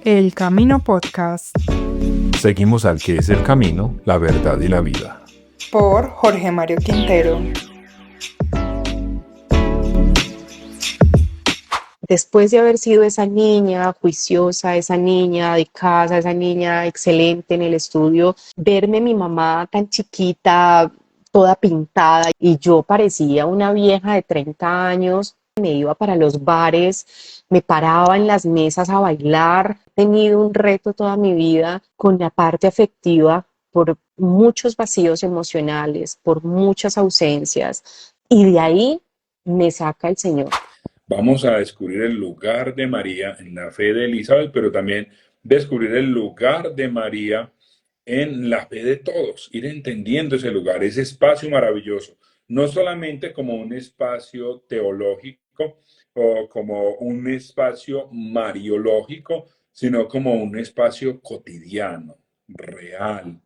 El Camino Podcast. Seguimos al que es el camino, la verdad y la vida. Por Jorge Mario Quintero. Después de haber sido esa niña juiciosa, esa niña de casa, esa niña excelente en el estudio, verme mi mamá tan chiquita, toda pintada, y yo parecía una vieja de 30 años, me iba para los bares, me paraba en las mesas a bailar. He tenido un reto toda mi vida con la parte afectiva por muchos vacíos emocionales, por muchas ausencias, y de ahí me saca el Señor. Vamos a descubrir el lugar de María en la fe de Elizabeth, pero también descubrir el lugar de María en la fe de todos, ir entendiendo ese lugar, ese espacio maravilloso, no solamente como un espacio teológico o como un espacio mariológico, sino como un espacio cotidiano, real,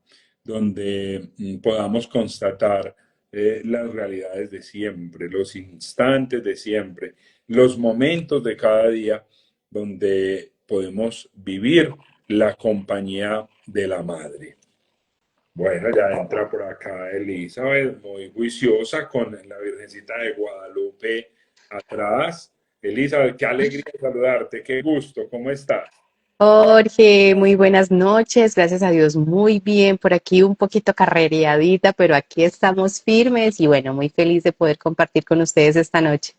donde podamos constatar las realidades de siempre, los instantes de siempre, los momentos de cada día donde podemos vivir la compañía de la madre. Bueno, ya entra por acá Elizabeth, muy juiciosa con la Virgencita de Guadalupe atrás. Elizabeth, qué alegría saludarte, qué gusto, ¿cómo estás? Jorge, muy buenas noches, gracias a Dios, muy bien, por aquí un poquito carrereadita, pero aquí estamos firmes y bueno, muy feliz de poder compartir con ustedes esta noche.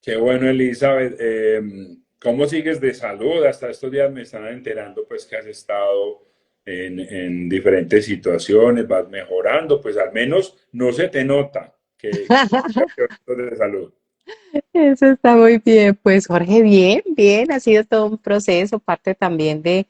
Qué bueno, Elizabeth. ¿Cómo sigues de salud? Hasta estos días me están enterando pues que has estado en diferentes situaciones, vas mejorando, pues al menos no se te nota que de salud. Eso está muy bien, pues Jorge, bien, bien, ha sido todo un proceso, parte también de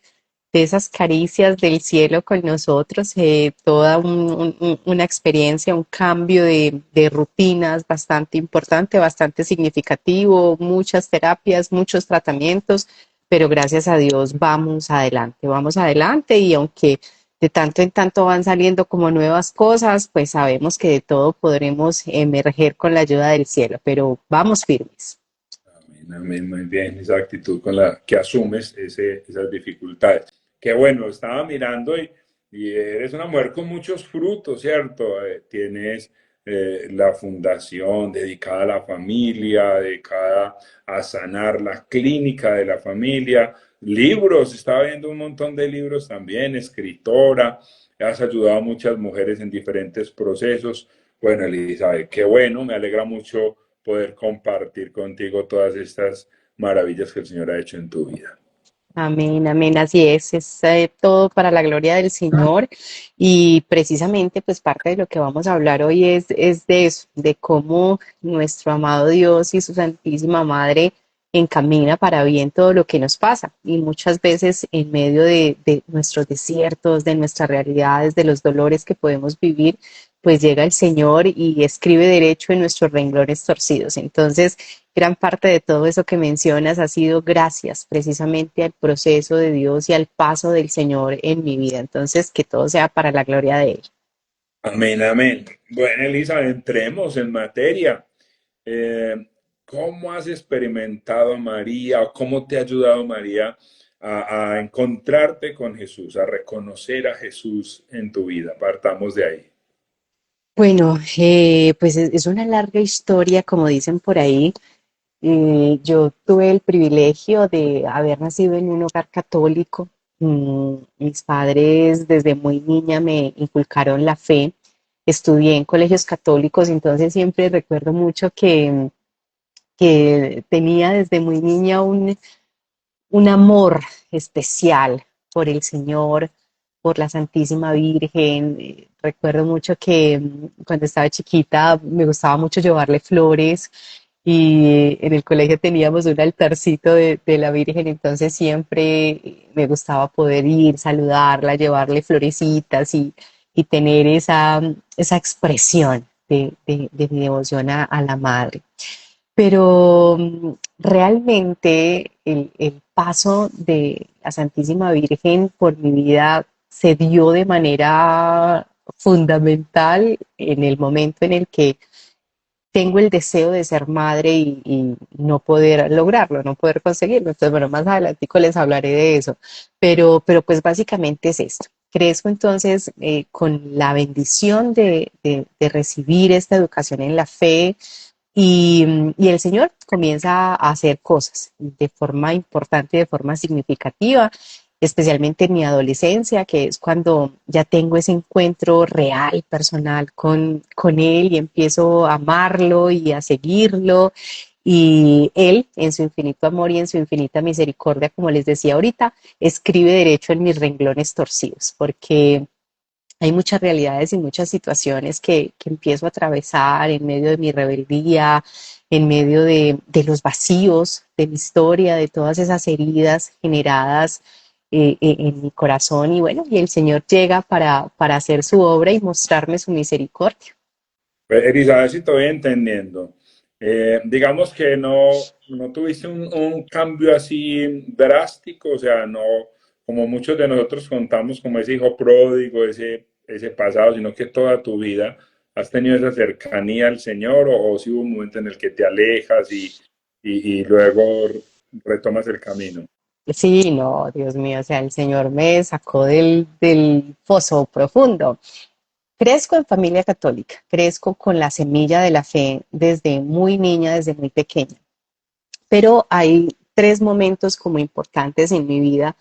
esas caricias del cielo con nosotros, toda una experiencia, un cambio de rutinas bastante importante, bastante significativo, muchas terapias, muchos tratamientos, pero gracias a Dios vamos adelante y aunque de tanto en tanto van saliendo como nuevas cosas, pues sabemos que de todo podremos emerger con la ayuda del cielo, pero vamos firmes. Amén, amén, muy bien, esa actitud con la que asumes esas dificultades. Qué bueno, estaba mirando y eres una mujer con muchos frutos, ¿cierto? Tienes la fundación dedicada a la familia, dedicada a sanar la clínica de la familia, libros, estaba viendo un montón de libros también, escritora, has ayudado a muchas mujeres en diferentes procesos. Bueno, Elizabeth, qué bueno, me alegra mucho poder compartir contigo todas estas maravillas que el Señor ha hecho en tu vida. Amén, amén, así es todo para la gloria del Señor y precisamente pues parte de lo que vamos a hablar hoy es de eso, de cómo nuestro amado Dios y su Santísima Madre encamina para bien todo lo que nos pasa y muchas veces en medio de nuestros desiertos, de nuestras realidades, de los dolores que podemos vivir, pues llega el Señor y escribe derecho en nuestros renglones torcidos. Entonces, gran parte de todo eso que mencionas ha sido gracias precisamente al proceso de Dios y al paso del Señor en mi vida. Entonces, que todo sea para la gloria de Él. Amén, amén. Bueno, Elisa, entremos en materia. Eh, ¿Cómo has experimentado a María o cómo te ha ayudado María a encontrarte con Jesús, a reconocer a Jesús en tu vida? Partamos de ahí. Bueno, pues es una larga historia, como dicen por ahí. Yo tuve el privilegio de haber nacido en un hogar católico. Mis padres desde muy niña me inculcaron la fe. Estudié en colegios católicos, entonces siempre recuerdo mucho que tenía desde muy niña un amor especial por el Señor, por la Santísima Virgen. Recuerdo mucho que cuando estaba chiquita me gustaba mucho llevarle flores y en el colegio teníamos un altarcito de la Virgen, entonces siempre me gustaba poder ir, saludarla, llevarle florecitas y tener esa expresión de mi devoción a la Madre. Pero realmente el paso de la Santísima Virgen por mi vida se dio de manera fundamental en el momento en el que tengo el deseo de ser madre y no poder lograrlo, no poder conseguirlo. Entonces, bueno, más adelantico les hablaré de eso. Pero pues básicamente es esto. Crezco entonces con la bendición de recibir esta educación en la fe y el Señor comienza a hacer cosas de forma importante, de forma significativa, especialmente en mi adolescencia, que es cuando ya tengo ese encuentro real, personal con Él y empiezo a amarlo y a seguirlo. Y Él, en su infinito amor y en su infinita misericordia, como les decía ahorita, escribe derecho en mis renglones torcidos, porque hay muchas realidades y muchas situaciones que empiezo a atravesar en medio de mi rebeldía, en medio de los vacíos de mi historia, de todas esas heridas generadas en mi corazón. Y bueno, y el Señor llega para hacer su obra y mostrarme su misericordia. Pues, Elizabeth, si estoy entendiendo. Digamos que no tuviste un cambio así drástico, o sea, no como muchos de nosotros contamos como ese hijo pródigo, ese pasado, sino que toda tu vida has tenido esa cercanía al Señor, o si hubo un momento en el que te alejas y luego retomas el camino. Sí, no, Dios mío, o sea, el Señor me sacó del foso profundo. Crezco en familia católica, crezco con la semilla de la fe desde muy niña, desde muy pequeña. Pero hay tres momentos como importantes en mi vida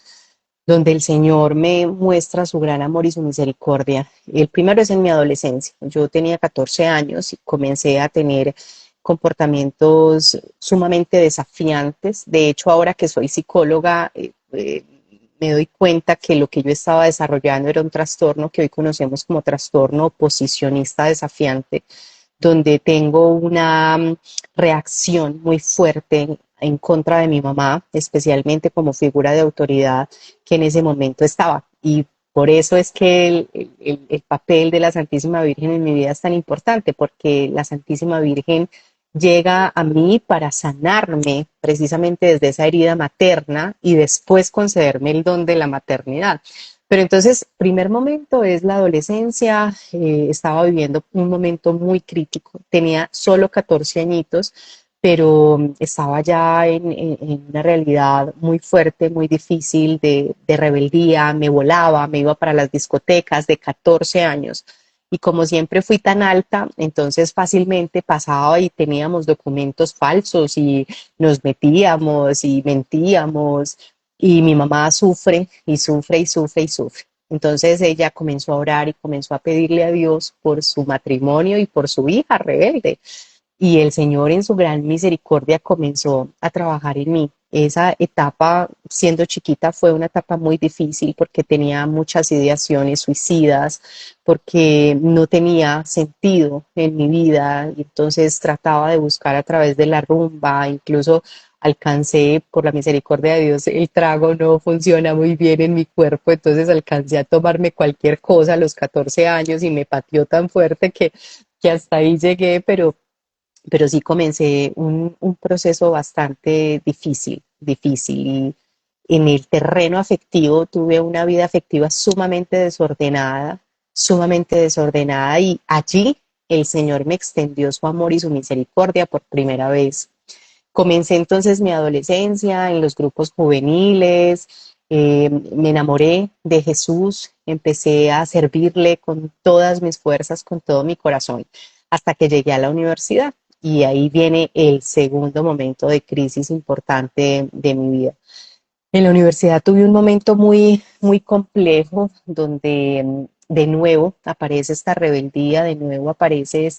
donde el Señor me muestra su gran amor y su misericordia. El primero es en mi adolescencia. Yo tenía 14 años y comencé a tener comportamientos sumamente desafiantes. De hecho, ahora que soy psicóloga, me doy cuenta que lo que yo estaba desarrollando era un trastorno que hoy conocemos como trastorno oposicionista desafiante, donde tengo una reacción muy fuerte en contra de mi mamá, especialmente como figura de autoridad que en ese momento estaba. Y por eso es que el papel de la Santísima Virgen en mi vida es tan importante, porque la Santísima Virgen llega a mí para sanarme precisamente desde esa herida materna y después concederme el don de la maternidad. Pero entonces, primer momento es la adolescencia, estaba viviendo un momento muy crítico, tenía solo 14 añitos, pero estaba ya en una realidad muy fuerte, muy difícil de rebeldía, me volaba, me iba para las discotecas de 14 años. Y como siempre fui tan alta, entonces fácilmente pasaba y teníamos documentos falsos y nos metíamos y mentíamos y mi mamá sufre y sufre y sufre y sufre. Entonces ella comenzó a orar y comenzó a pedirle a Dios por su matrimonio y por su hija rebelde. Y el Señor en su gran misericordia comenzó a trabajar en mí. Esa etapa, siendo chiquita, fue una etapa muy difícil porque tenía muchas ideaciones suicidas, porque no tenía sentido en mi vida y entonces trataba de buscar a través de la rumba, incluso alcancé, por la misericordia de Dios, el trago no funciona muy bien en mi cuerpo, entonces alcancé a tomarme cualquier cosa a los 14 años y me pateó tan fuerte que hasta ahí llegué, pero sí comencé un proceso bastante difícil. Y en el terreno afectivo tuve una vida afectiva sumamente desordenada y allí el Señor me extendió su amor y su misericordia por primera vez. Comencé entonces mi adolescencia en los grupos juveniles, me enamoré de Jesús, empecé a servirle con todas mis fuerzas, con todo mi corazón, hasta que llegué a la universidad. Y ahí viene el segundo momento de crisis importante de mi vida. En la universidad tuve un momento muy complejo donde de nuevo aparece esta rebeldía, de nuevo aparece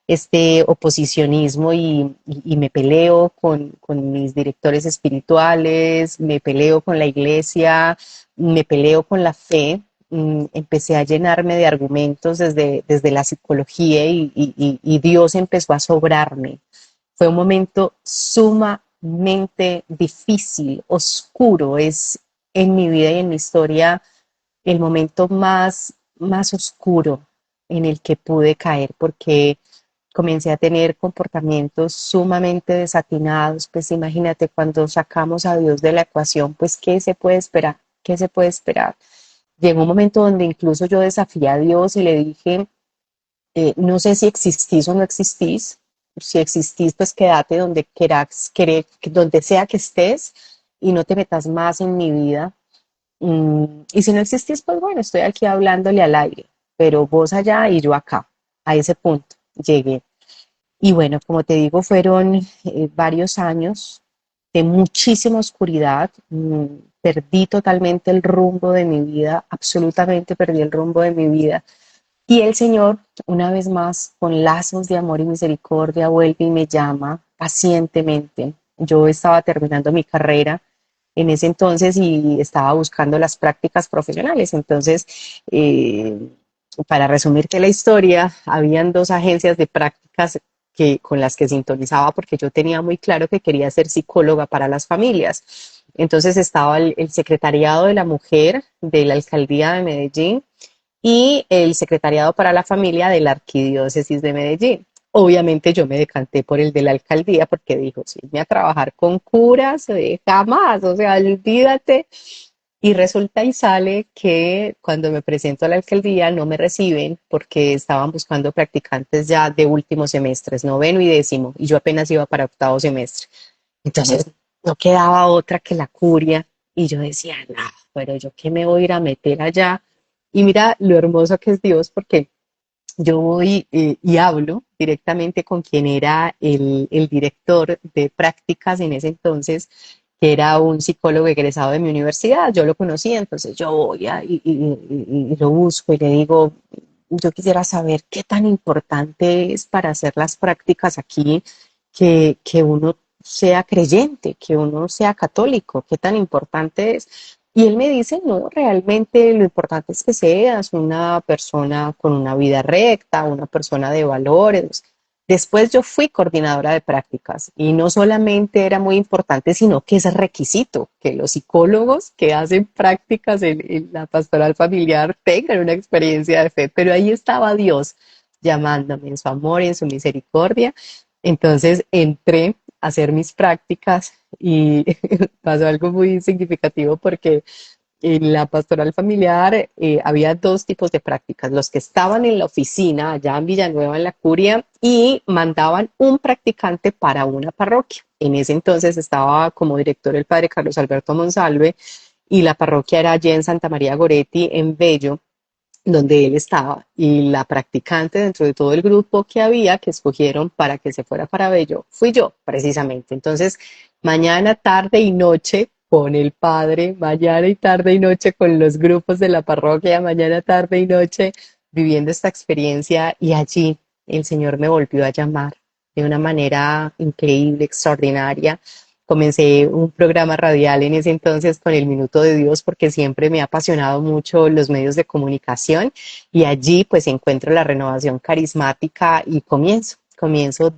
este oposicionismo y me peleo con mis directores espirituales, me peleo con la iglesia, me peleo con la fe. Empecé a llenarme de argumentos desde la psicología y Dios empezó a sobrarme. Fue un momento sumamente difícil, oscuro. Es en mi vida y en mi historia el momento más oscuro en el que pude caer porque comencé a tener comportamientos sumamente desatinados. Pues imagínate, cuando sacamos a Dios de la ecuación, pues ¿qué se puede esperar? ¿Qué se puede esperar? Llegó un momento donde incluso yo desafié a Dios y le dije, no sé si existís o no existís, si existís, pues quédate donde quieras, donde sea que estés y no te metas más en mi vida. Y si no existís, pues bueno, estoy aquí hablándole al aire, pero vos allá y yo acá, a ese punto llegué. Y bueno, como te digo, fueron varios años de muchísima oscuridad. Perdí totalmente el rumbo de mi vida, absolutamente perdí el rumbo de mi vida. Y el Señor, una vez más, con lazos de amor y misericordia, vuelve y me llama pacientemente. Yo estaba terminando mi carrera en ese entonces y estaba buscando las prácticas profesionales. Entonces, eh, para resumirte la historia, habían dos agencias de prácticas con las que sintonizaba porque yo tenía muy claro que quería ser psicóloga para las familias. Entonces estaba el Secretariado de la Mujer de la Alcaldía de Medellín y el Secretariado para la Familia de la Arquidiócesis de Medellín. Obviamente yo me decanté por el de la alcaldía porque dijo, sí, irme a trabajar con curas, jamás, o sea, olvídate. Y resulta y sale que cuando me presento a la alcaldía no me reciben porque estaban buscando practicantes ya de últimos semestres, noveno y décimo, y yo apenas iba para octavo semestre. Entonces no quedaba otra que la curia y yo decía, no, pero yo qué me voy a ir a meter allá. Y mira lo hermoso que es Dios porque yo voy y hablo directamente con quien era el director de prácticas en ese entonces, que era un psicólogo egresado de mi universidad. Yo lo conocía, entonces yo voy y lo busco y le digo, yo quisiera saber qué tan importante es para hacer las prácticas aquí que uno sea creyente, que uno sea católico, qué tan importante es. Y él me dice, no, realmente lo importante es que seas una persona con una vida recta, una persona de valores. Después yo fui coordinadora de prácticas y no solamente era muy importante, sino que es requisito que los psicólogos que hacen prácticas en la pastoral familiar tengan una experiencia de fe. Pero ahí estaba Dios llamándome en su amor y en su misericordia. Entonces entré a hacer mis prácticas y pasó algo muy significativo porque en la pastoral familiar había dos tipos de prácticas, los que estaban en la oficina allá en Villanueva, en la curia, y mandaban un practicante para una parroquia. En ese entonces estaba como director el padre Carlos Alberto Monsalve y la parroquia era allí en Santa María Goretti, en Bello, donde él estaba, y la practicante dentro de todo el grupo que había, que escogieron para que se fuera para Bello, fui yo, precisamente. Entonces, mañana, tarde y noche con el padre, mañana y tarde y noche con los grupos de la parroquia, mañana, tarde y noche viviendo esta experiencia, y allí el Señor me volvió a llamar de una manera increíble, extraordinaria. Comencé un programa radial en ese entonces con el Minuto de Dios porque siempre me ha apasionado mucho los medios de comunicación y allí pues encuentro la renovación carismática y comienzo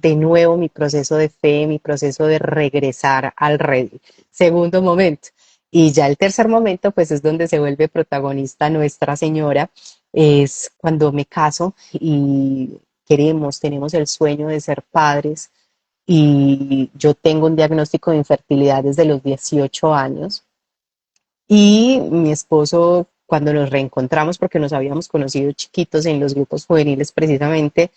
de nuevo mi proceso de fe, mi proceso de regresar al redil. Segundo momento. Y ya el tercer momento pues es donde se vuelve protagonista Nuestra Señora, es cuando me caso y tenemos el sueño de ser padres y yo tengo un diagnóstico de infertilidad desde los 18 años y mi esposo cuando nos reencontramos, porque nos habíamos conocido chiquitos en los grupos juveniles precisamente,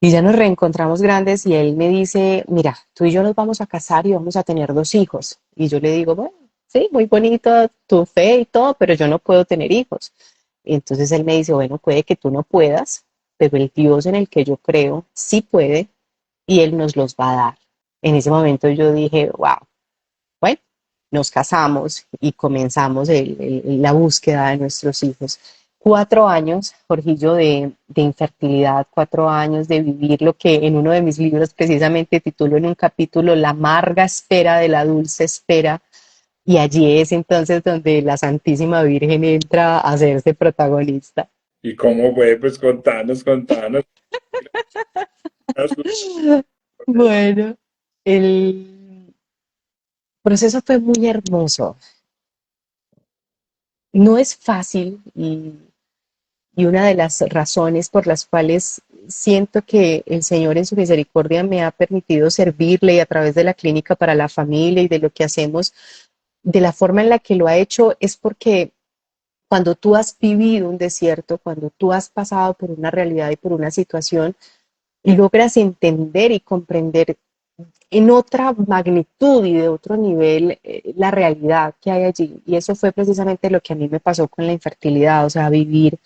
y ya nos reencontramos grandes y él me dice, mira, tú y yo nos vamos a casar y vamos a tener dos hijos. Y yo le digo, bueno, sí, muy bonito tu fe y todo, pero yo no puedo tener hijos. Y entonces él me dice, bueno, puede que tú no puedas, pero el Dios en el que yo creo sí puede y Él nos los va a dar. En ese momento yo dije, wow, bueno, nos casamos y comenzamos la búsqueda de nuestros hijos. 4 años, Jorgillo, de infertilidad, 4 años de vivir lo que en uno de mis libros precisamente titulo en un capítulo La amarga espera de la dulce espera. Y allí es entonces donde la Santísima Virgen entra a hacerse protagonista. ¿Y cómo fue? Pues contanos. Bueno, el proceso fue muy hermoso. No es fácil y una de las razones por las cuales siento que el Señor en su misericordia me ha permitido servirle y a través de la clínica para la familia y de lo que hacemos, de la forma en la que lo ha hecho, es porque cuando tú has vivido un desierto, cuando tú has pasado por una realidad y por una situación, logras entender y comprender en otra magnitud y de otro nivel la realidad que hay allí. Y eso fue precisamente lo que a mí me pasó con la infertilidad, o sea, vivir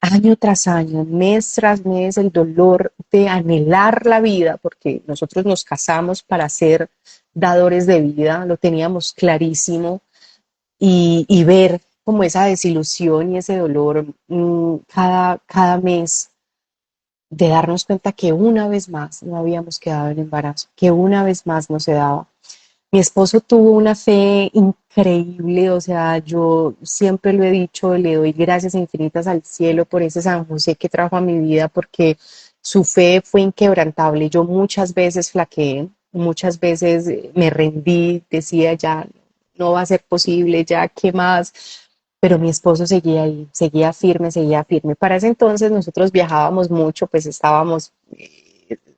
año tras año, mes tras mes, el dolor de anhelar la vida, porque nosotros nos casamos para ser dadores de vida, lo teníamos clarísimo, y ver como esa desilusión y ese dolor cada mes, de darnos cuenta que una vez más no habíamos quedado en embarazo, que una vez más no se daba. Mi esposo tuvo una fe increíble, o sea, yo siempre lo he dicho, le doy gracias infinitas al cielo por ese San José que trajo a mi vida, porque su fe fue inquebrantable. Yo muchas veces flaqueé, muchas veces me rendí, decía ya no va a ser posible, ya qué más, pero mi esposo seguía ahí, seguía firme, seguía firme. Para ese entonces nosotros viajábamos mucho, pues estábamos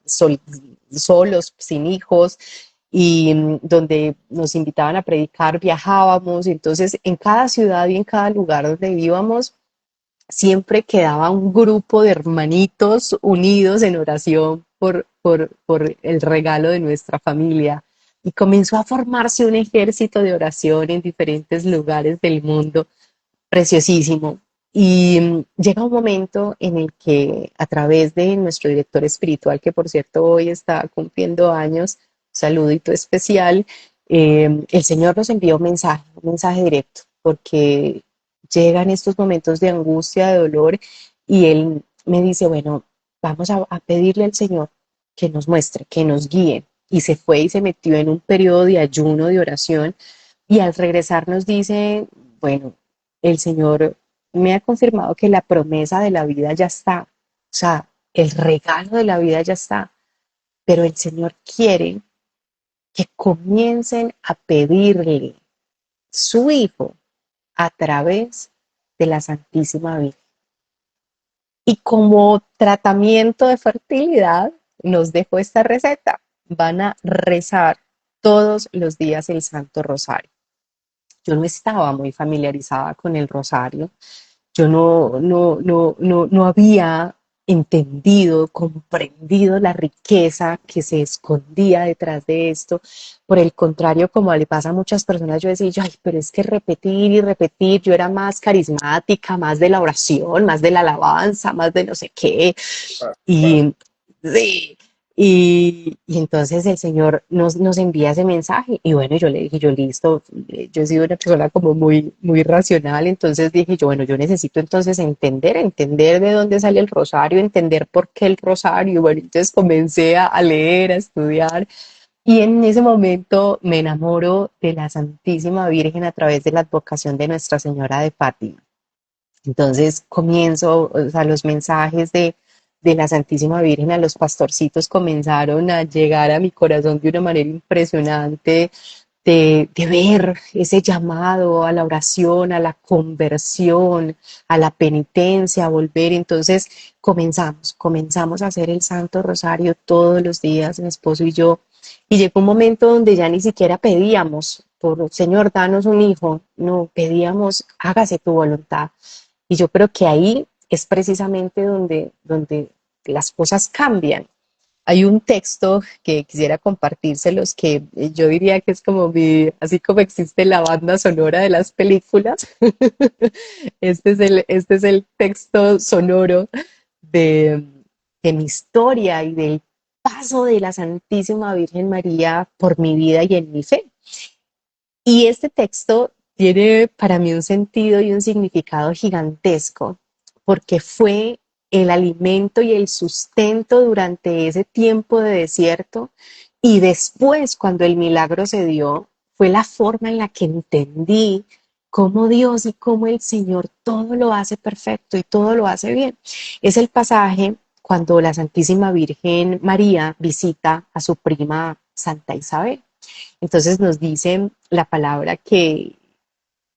solos, sin hijos, y donde nos invitaban a predicar, viajábamos, entonces en cada ciudad y en cada lugar donde íbamos, siempre quedaba un grupo de hermanitos unidos en oración por el regalo de nuestra familia. Y comenzó a formarse un ejército de oración en diferentes lugares del mundo, preciosísimo. Y llega un momento en el que a través de nuestro director espiritual, que por cierto hoy está cumpliendo años, saludito especial, el Señor nos envía un mensaje directo, porque llegan estos momentos de angustia, de dolor, y Él me dice, bueno, vamos a pedirle al Señor que nos muestre, que nos guíe. Y se fue y se metió en un periodo de ayuno, de oración, y al regresar nos dice, bueno, el Señor me ha confirmado que la promesa de la vida ya está, o sea, el regalo de la vida ya está, pero el Señor quiere que comiencen a pedirle su Hijo a través de la Santísima Virgen. Y como tratamiento de fertilidad, nos dejó esta receta. Van a rezar todos los días el Santo Rosario. Yo no estaba muy familiarizada con el rosario. Yo no había entendido, comprendido la riqueza que se escondía detrás de esto. Por el contrario, como le pasa a muchas personas, yo decía, ay, pero es que repetir y repetir, yo era más carismática, más de la oración, más de la alabanza, más de no sé qué. Y sí, y entonces el Señor nos envía ese mensaje y bueno, yo le dije, yo listo, yo he sido una persona como muy racional, entonces dije yo, bueno, yo necesito entonces entender de dónde sale el rosario, entender por qué el rosario, bueno, entonces comencé a leer, a estudiar y en ese momento me enamoro de la Santísima Virgen a través de la advocación de Nuestra Señora de Fátima. Entonces comienzo, o sea, los mensajes de la Santísima Virgen a los pastorcitos comenzaron a llegar a mi corazón de una manera impresionante, de ver ese llamado a la oración, a la conversión, a la penitencia, a volver. Entonces comenzamos a hacer el Santo Rosario todos los días, mi esposo y yo, y llegó un momento donde ya ni siquiera pedíamos, por Señor, danos un hijo, no, pedíamos, hágase tu voluntad. Y yo creo que ahí es precisamente donde las cosas cambian. Hay un texto que quisiera compartírselos que yo diría que es como así como existe la banda sonora de las películas, este es el texto sonoro de, de mi historia y del paso de la Santísima Virgen María por mi vida y en mi fe. Y este texto tiene para mí un sentido y un significado gigantesco, porque fue el alimento y el sustento durante ese tiempo de desierto, y después, cuando el milagro se dio, fue la forma en la que entendí cómo Dios y cómo el Señor todo lo hace perfecto y todo lo hace bien. Es el pasaje cuando la Santísima Virgen María visita a su prima Santa Isabel. Entonces nos dice la palabra que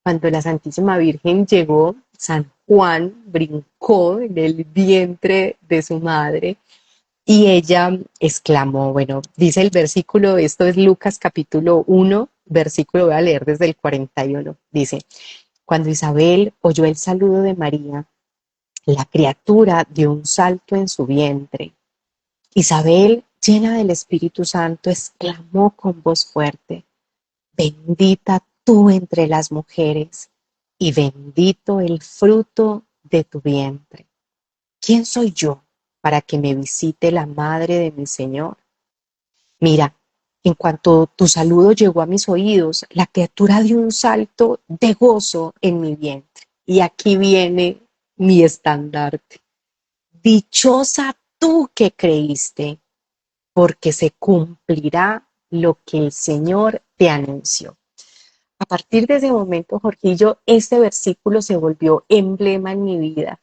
cuando la Santísima Virgen llegó, San Juan brincó en el vientre de su madre y ella exclamó, bueno, dice el versículo, esto es Lucas capítulo 1, versículo, voy a leer desde el 41, dice, cuando Isabel oyó el saludo de María, la criatura dio un salto en su vientre Isabel, llena del Espíritu Santo, exclamó con voz fuerte: bendita tú entre las mujeres, y bendito el fruto de tu vientre. ¿Quién soy yo para que me visite la madre de mi Señor? Mira, en cuanto tu saludo llegó a mis oídos, la criatura dio un salto de gozo en mi vientre. Y aquí viene mi estandarte. Dichosa tú que creíste, porque se cumplirá lo que el Señor te anunció. A partir de ese momento, Jorgillo, este versículo se volvió emblema en mi vida,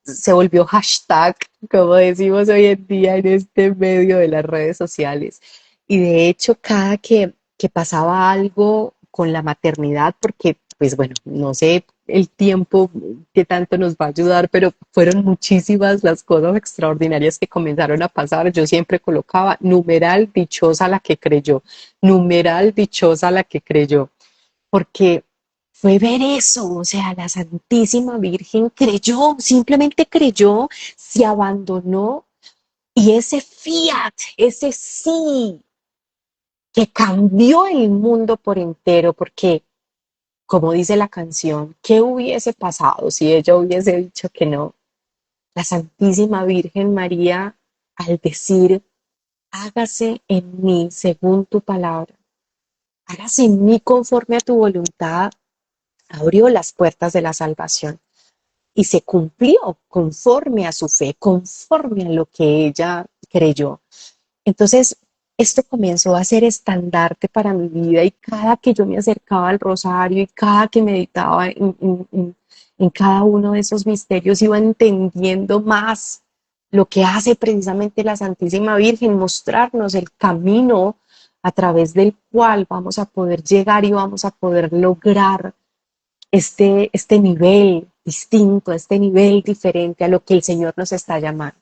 se volvió hashtag, como decimos hoy en día en este medio de las redes sociales. Y de hecho, cada que pasaba algo con la maternidad, porque, pues bueno, no sé el tiempo que tanto nos va a ayudar, pero fueron muchísimas las cosas extraordinarias que comenzaron a pasar. Yo siempre colocaba numeral dichosa la que creyó, numeral dichosa la que creyó, porque fue ver eso, o sea, la Santísima Virgen creyó, simplemente creyó, se abandonó y ese fiat, ese sí, que cambió el mundo por entero, porque como dice la canción, ¿qué hubiese pasado si ella hubiese dicho que no? La Santísima Virgen María, al decir, hágase en mí según tu palabra, hágase en mí conforme a tu voluntad, abrió las puertas de la salvación y se cumplió conforme a su fe, conforme a lo que ella creyó. Entonces, esto comenzó a ser estandarte para mi vida y cada que yo me acercaba al rosario y cada que meditaba en cada uno de esos misterios, iba entendiendo más lo que hace precisamente la Santísima Virgen, mostrarnos el camino a través del cual vamos a poder llegar y vamos a poder lograr este nivel distinto, este nivel diferente a lo que el Señor nos está llamando.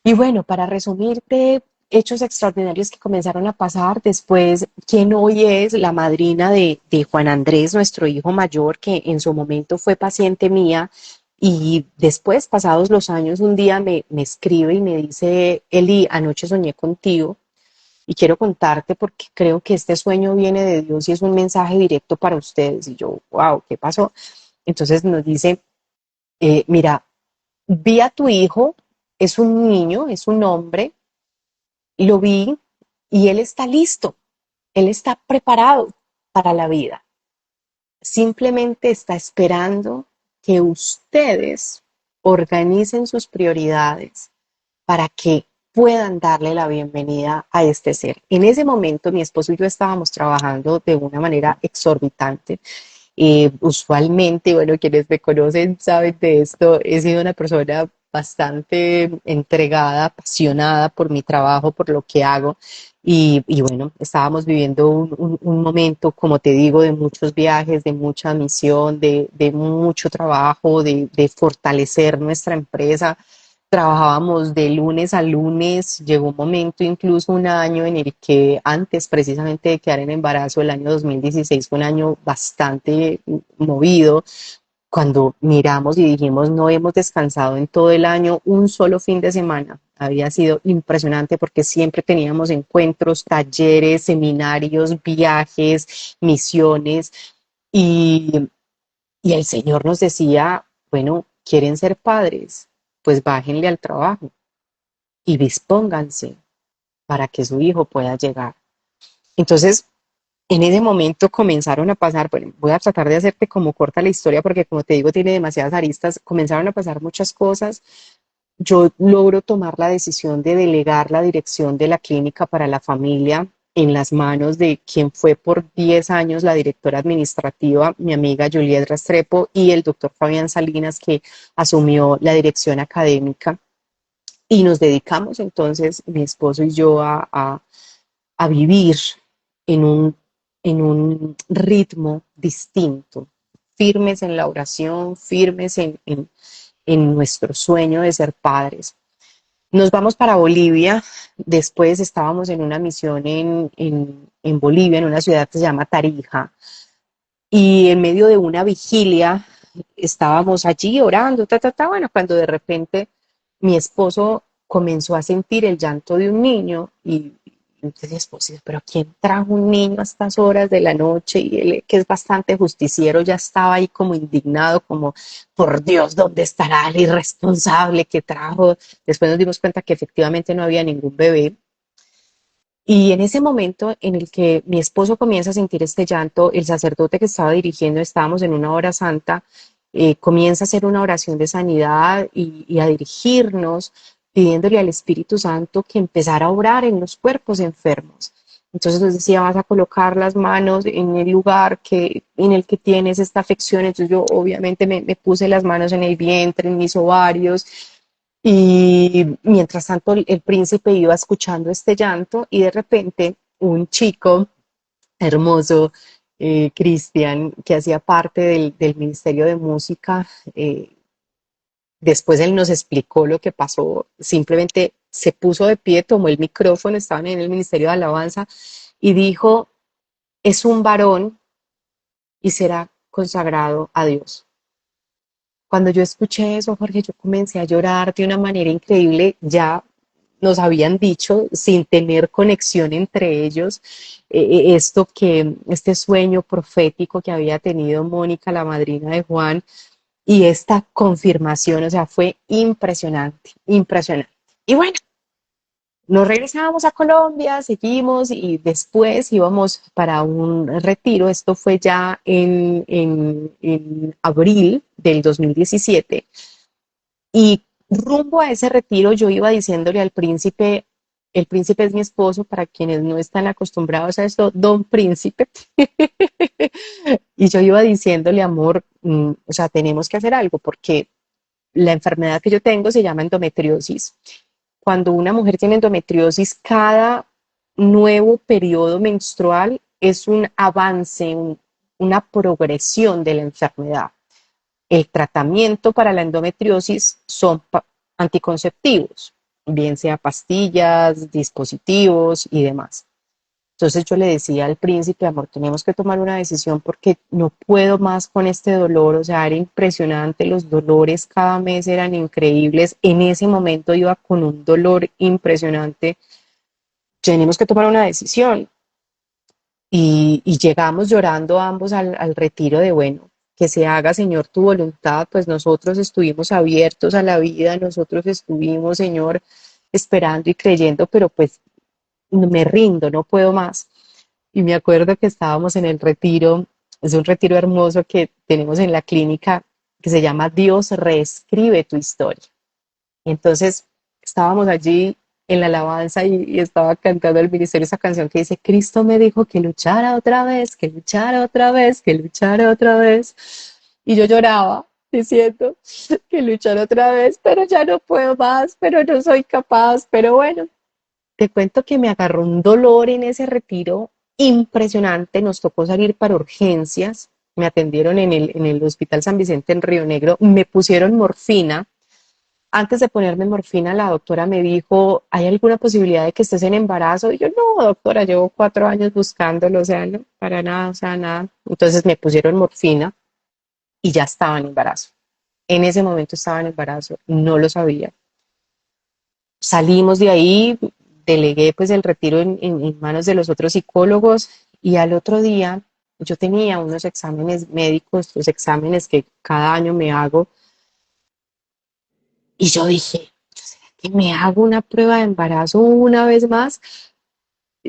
Y bueno, para resumirte, hechos extraordinarios que comenzaron a pasar después, quien hoy es la madrina de Juan Andrés, nuestro hijo mayor, que en su momento fue paciente mía, y después, pasados los años, un día me escribe y me dice, Eli, anoche soñé contigo y quiero contarte porque creo que este sueño viene de Dios y es un mensaje directo para ustedes. Y yo, wow, ¿qué pasó? Entonces nos dice, mira, vi a tu hijo, es un niño, es un hombre, lo vi y él está listo, él está preparado para la vida. Simplemente está esperando que ustedes organicen sus prioridades para que puedan darle la bienvenida a este ser. En ese momento mi esposo y yo estábamos trabajando de una manera exorbitante. Usualmente, bueno, quienes me conocen saben de esto, he sido una persona bastante entregada, apasionada por mi trabajo, por lo que hago. Y bueno, estábamos viviendo un momento, como te digo, de muchos viajes, de mucha misión, de mucho trabajo, de fortalecer nuestra empresa. Trabajábamos de lunes a lunes, llegó un momento, incluso un año en el que antes precisamente de quedar en embarazo, el año 2016 fue un año bastante movido, cuando miramos y dijimos no hemos descansado en todo el año, un solo fin de semana. Había sido impresionante porque siempre teníamos encuentros, talleres, seminarios, viajes, misiones y, y el Señor nos decía, bueno, ¿quieren ser padres? Pues bájenle al trabajo y dispónganse para que su hijo pueda llegar. Entonces, en ese momento comenzaron a pasar, bueno, voy a tratar de hacerte como corta la historia porque como te digo tiene demasiadas aristas, comenzaron a pasar muchas cosas. Yo logro tomar la decisión de delegar la dirección de la clínica para la familia en las manos de quien fue por 10 años la directora administrativa, mi amiga Juliet Restrepo, y el doctor Fabián Salinas, que asumió la dirección académica. Y nos dedicamos entonces, mi esposo y yo, a vivir en un ritmo distinto, firmes en la oración, firmes en nuestro sueño de ser padres. Nos vamos para Bolivia, después estábamos en una misión en Bolivia, en una ciudad que se llama Tarija, y en medio de una vigilia estábamos allí orando, bueno, cuando de repente mi esposo comenzó a sentir el llanto de un niño y entonces mi esposo dice, pero ¿quién trajo un niño a estas horas de la noche? Y él, que es bastante justiciero, ya estaba ahí como indignado, como, por Dios, ¿dónde estará el irresponsable que trajo? Después nos dimos cuenta que efectivamente no había ningún bebé. Y en ese momento en el que mi esposo comienza a sentir este llanto, el sacerdote que estaba dirigiendo, estábamos en una hora santa, comienza a hacer una oración de sanidad y a dirigirnos, pidiéndole al Espíritu Santo que empezara a orar en los cuerpos enfermos. Entonces nos decía, vas a colocar las manos en el lugar en el que tienes esta afección. Entonces yo obviamente me puse las manos en el vientre, en mis ovarios, y mientras tanto el príncipe iba escuchando este llanto y de repente un chico hermoso, Cristian, que hacía parte del Ministerio de Música, después él nos explicó lo que pasó, simplemente se puso de pie, tomó el micrófono, estaban en el Ministerio de Alabanza y dijo, es un varón y será consagrado a Dios. Cuando yo escuché eso, Jorge, yo comencé a llorar de una manera increíble. Ya nos habían dicho, sin tener conexión entre ellos, este sueño profético que había tenido Mónica, la madrina de Juan, y esta confirmación, o sea, fue impresionante, impresionante. Y bueno, nos regresábamos a Colombia, seguimos y después íbamos para un retiro. Esto fue ya en abril del 2017. Y rumbo a ese retiro yo iba diciéndole al príncipe, el príncipe es mi esposo, para quienes no están acostumbrados a esto, don príncipe. Y yo iba diciéndole, amor, o sea, tenemos que hacer algo porque la enfermedad que yo tengo se llama endometriosis. Cuando una mujer tiene endometriosis, cada nuevo periodo menstrual es un avance, una progresión de la enfermedad. El tratamiento para la endometriosis son anticonceptivos, bien sea pastillas, dispositivos y demás. Entonces yo le decía al príncipe, amor, tenemos que tomar una decisión porque no puedo más con este dolor. O sea, era impresionante, los dolores cada mes eran increíbles. En ese momento iba con un dolor impresionante. Tenemos que tomar una decisión. Y llegamos llorando ambos al retiro de, bueno, que se haga, Señor, tu voluntad. Pues nosotros estuvimos abiertos a la vida, nosotros estuvimos, Señor, esperando y creyendo, pero pues me rindo, no puedo más. Y me acuerdo que estábamos en el retiro, es un retiro hermoso que tenemos en la clínica que se llama Dios reescribe tu historia. Y entonces estábamos allí en la alabanza y estaba cantando el ministerio esa canción que dice, Cristo me dijo que luchara otra vez, que luchara otra vez, que luchara otra vez. Y yo lloraba diciendo que luchara otra vez, pero ya no puedo más, pero no soy capaz, pero bueno. Te cuento que me agarró un dolor en ese retiro impresionante, nos tocó salir para urgencias, me atendieron en el Hospital San Vicente en Río Negro, me pusieron morfina. Antes de ponerme morfina, la doctora me dijo, ¿hay alguna posibilidad de que estés en embarazo? Y yo, no, doctora, llevo 4 años buscándolo, o sea, no, para nada, o sea, nada. Entonces me pusieron morfina y ya estaba en embarazo. En ese momento estaba en embarazo, no lo sabía. Salimos de ahí, delegué pues el retiro en manos de los otros psicólogos y al otro día yo tenía unos exámenes médicos, los exámenes que cada año me hago, y yo dije, ¿será que me hago una prueba de embarazo una vez más?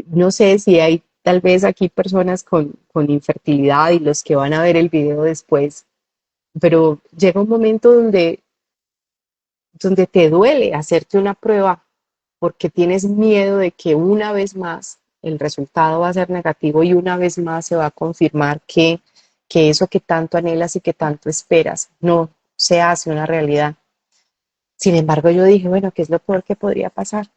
No sé si hay tal vez aquí personas con infertilidad y los que van a ver el video después, pero llega un momento donde te duele hacerte una prueba porque tienes miedo de que una vez más el resultado va a ser negativo y una vez más se va a confirmar que eso que tanto anhelas y que tanto esperas no se hace una realidad. Sin embargo, yo dije, bueno, ¿qué es lo peor que podría pasar?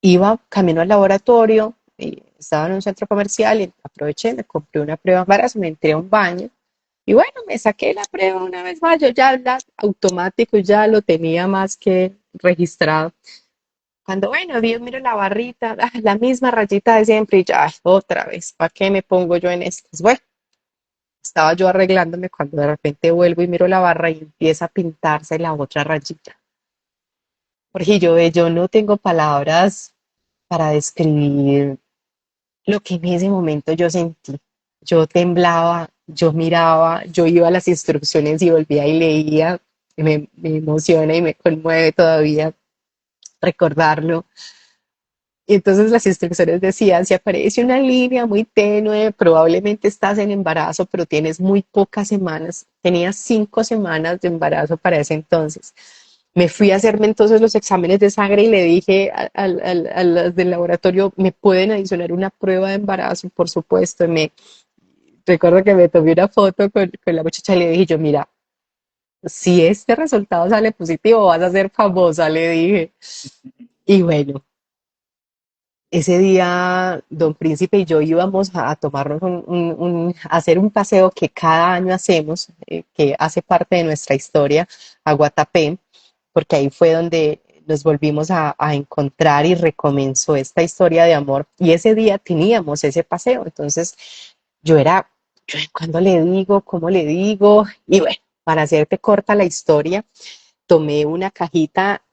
Iba camino al laboratorio, y estaba en un centro comercial y aproveché, me compré una prueba de embarazo, me entré a un baño y bueno, me saqué la prueba una vez más, yo ya automático ya lo tenía más que registrado. Cuando, bueno, miro la barrita, la misma rayita de siempre y ya, ay, otra vez, ¿para qué me pongo yo en esto? Pues bueno, estaba yo arreglándome cuando de repente vuelvo y miro la barra y empieza a pintarse la otra rayita. Porque yo no tengo palabras para describir lo que en ese momento yo sentí. Yo temblaba, yo miraba, yo iba a las instrucciones y volvía y leía. Me emociona y me conmueve todavía recordarlo. Y entonces las instrucciones decían, si aparece una línea muy tenue, probablemente estás en embarazo, pero tienes muy pocas semanas. Tenías 5 semanas de embarazo para ese entonces. Me fui a hacerme entonces los exámenes de sangre y le dije a las del laboratorio, ¿me pueden adicionar una prueba de embarazo? Por supuesto. Recuerdo que me tomé una foto con la muchacha y le dije yo, mira, si este resultado sale positivo, vas a ser famosa, le dije. Y bueno, ese día, don Príncipe y yo íbamos a tomarnos a hacer un paseo que cada año hacemos, que hace parte de nuestra historia, a Guatapé, porque ahí fue donde nos volvimos a encontrar y recomenzó esta historia de amor. Y ese día teníamos ese paseo, entonces yo era, ¿cuándo le digo? ¿Cómo le digo? Y bueno, para hacerte corta la historia, tomé una cajita,